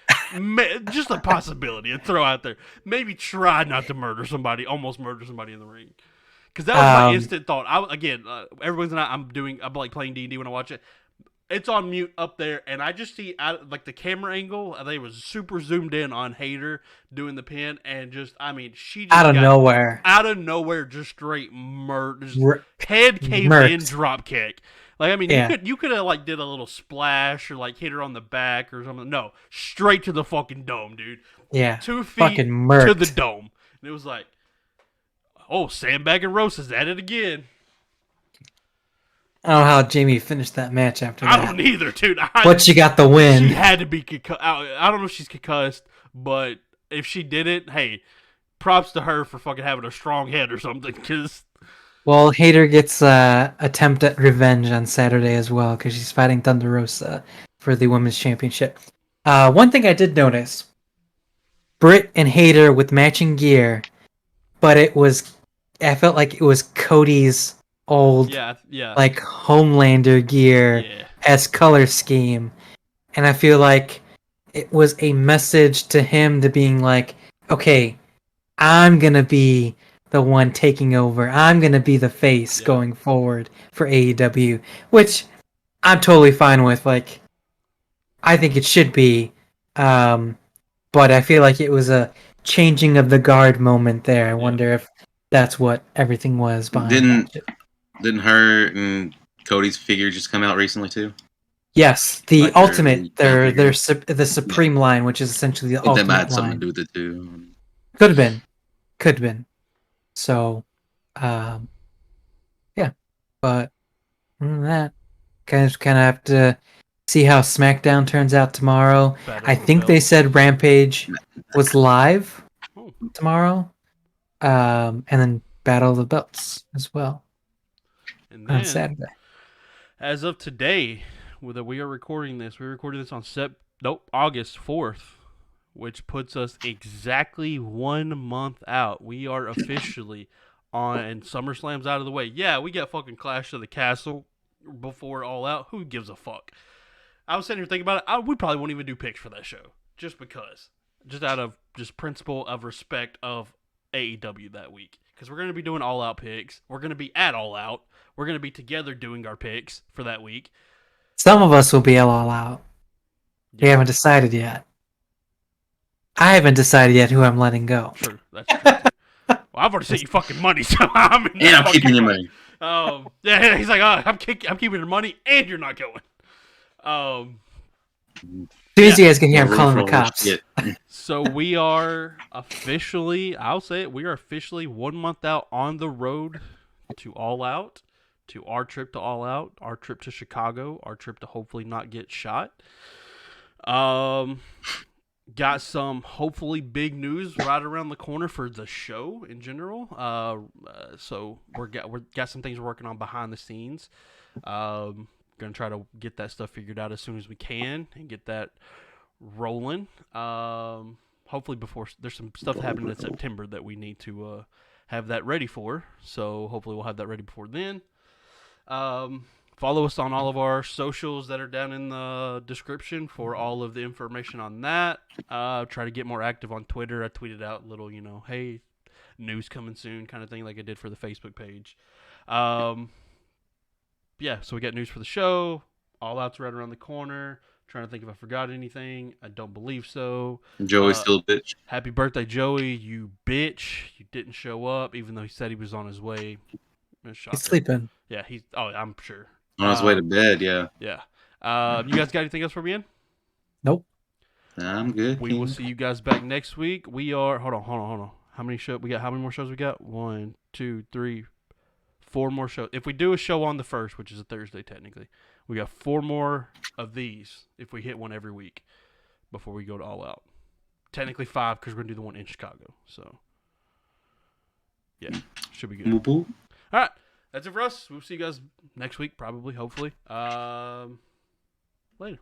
Just a possibility to throw out there. Maybe try not to almost murder somebody in the ring. Because that was my instant thought. Everyone's not. I'm like playing D&D when I watch it. It's on mute up there, and I just see the camera angle. They was super zoomed in on Hayter doing the pin, and she just out of nowhere, just straight murder, head caved in drop kick. You could have did a little splash or hit her on the back or something. No, straight to the fucking dome, dude. Yeah, 2 feet to the dome, and it was like. Oh, Sandbag and Rosa's at it again. I don't know how Jamie finished that match after that. I don't either, dude. But she got the win. She had to be concussed. I don't know if she's concussed, but if she did it, hey, props to her for fucking having a strong head or something. Because Well, Hayter gets attempt at revenge on Saturday as well because she's fighting Thunder Rosa for the women's championship. One thing I did notice: Britt and Hayter with matching gear, but I felt like it was Cody's old yeah, like Homelander gear yeah, as color scheme, and I feel like it was a message to him to being like, okay, I'm gonna be the one taking over. I'm gonna be the face Yeah. going forward for AEW, which I'm totally fine with. Like, I think it should be, but I feel like it was a changing of the guard moment there. I wonder if that's what everything was behind that shit. Didn't her and Cody's figure just come out recently too? Yes, the Like their ultimate, figure. the Supreme line, which is essentially the I think that might ultimate have something to line. do with it too. Could have been. So, yeah, but other than that, kind of have to see how SmackDown turns out tomorrow. Battle I of the think they Belts. said Rampage was live Oh. tomorrow, and then Battle of the Belts as well And on then, Saturday. as of today, we are recording this. We're recording this on August 4th, which puts us exactly 1 month out. We are officially on, and SummerSlam's out of the way. Yeah, we got fucking Clash of the Castle before All Out. Who gives a fuck? I was sitting here thinking about it. We probably won't even do picks for that show, just because, just out of just principle of respect of AEW that week, because we're going to be doing All Out picks. We're going to be at All Out. We're going to be together doing our picks for that week. Some of us will be all out. We Yeah. haven't decided yet. I haven't decided yet who I'm letting go. True, that's true. Too. Well, I've already sent you fucking money, so I'm in And I'm keeping your money. Yeah, he's like, I'm keeping your money, and you're not going. As soon as you guys can hear him Room calling for the all cops. shit. So we are officially, I'll say it, we are officially 1 month out on the road to All Out, to our trip to All Out, our trip to Chicago, our trip to hopefully not get shot. Got some hopefully big news right around the corner for the show in general. So we got some things we're working on behind the scenes. Gonna try to get that stuff figured out as soon as we can and get that rolling. Hopefully before there's some stuff happening in September that we need to have that ready for. So hopefully we'll have that ready before then. Follow us on all of our socials that are down in the description for all of the information on that. Try to get more active on Twitter. I tweeted out a little, hey, news coming soon kind of thing like I did for the Facebook page. Yeah, so we got news for the show. All Out's right around the corner. Trying to think if I forgot anything. I don't believe so. Joey's still a bitch. Happy birthday, Joey, you bitch. You didn't show up, even though he said he was on his way. He's sleeping. Yeah, I'm sure. On his way to bed, yeah. Yeah. You guys got anything else for me in? Nope. I'm good. We will see you guys back next week. We are hold on. How many more shows we got? 1, 2, 3, 4 more shows. If we do a show on the 1st, which is a Thursday technically, we got 4 more of these if we hit one every week before we go to All Out. Technically 5 because we're gonna do the one in Chicago. So yeah, should be good. All right, that's it for us. We'll see you guys next week, probably, hopefully. Later.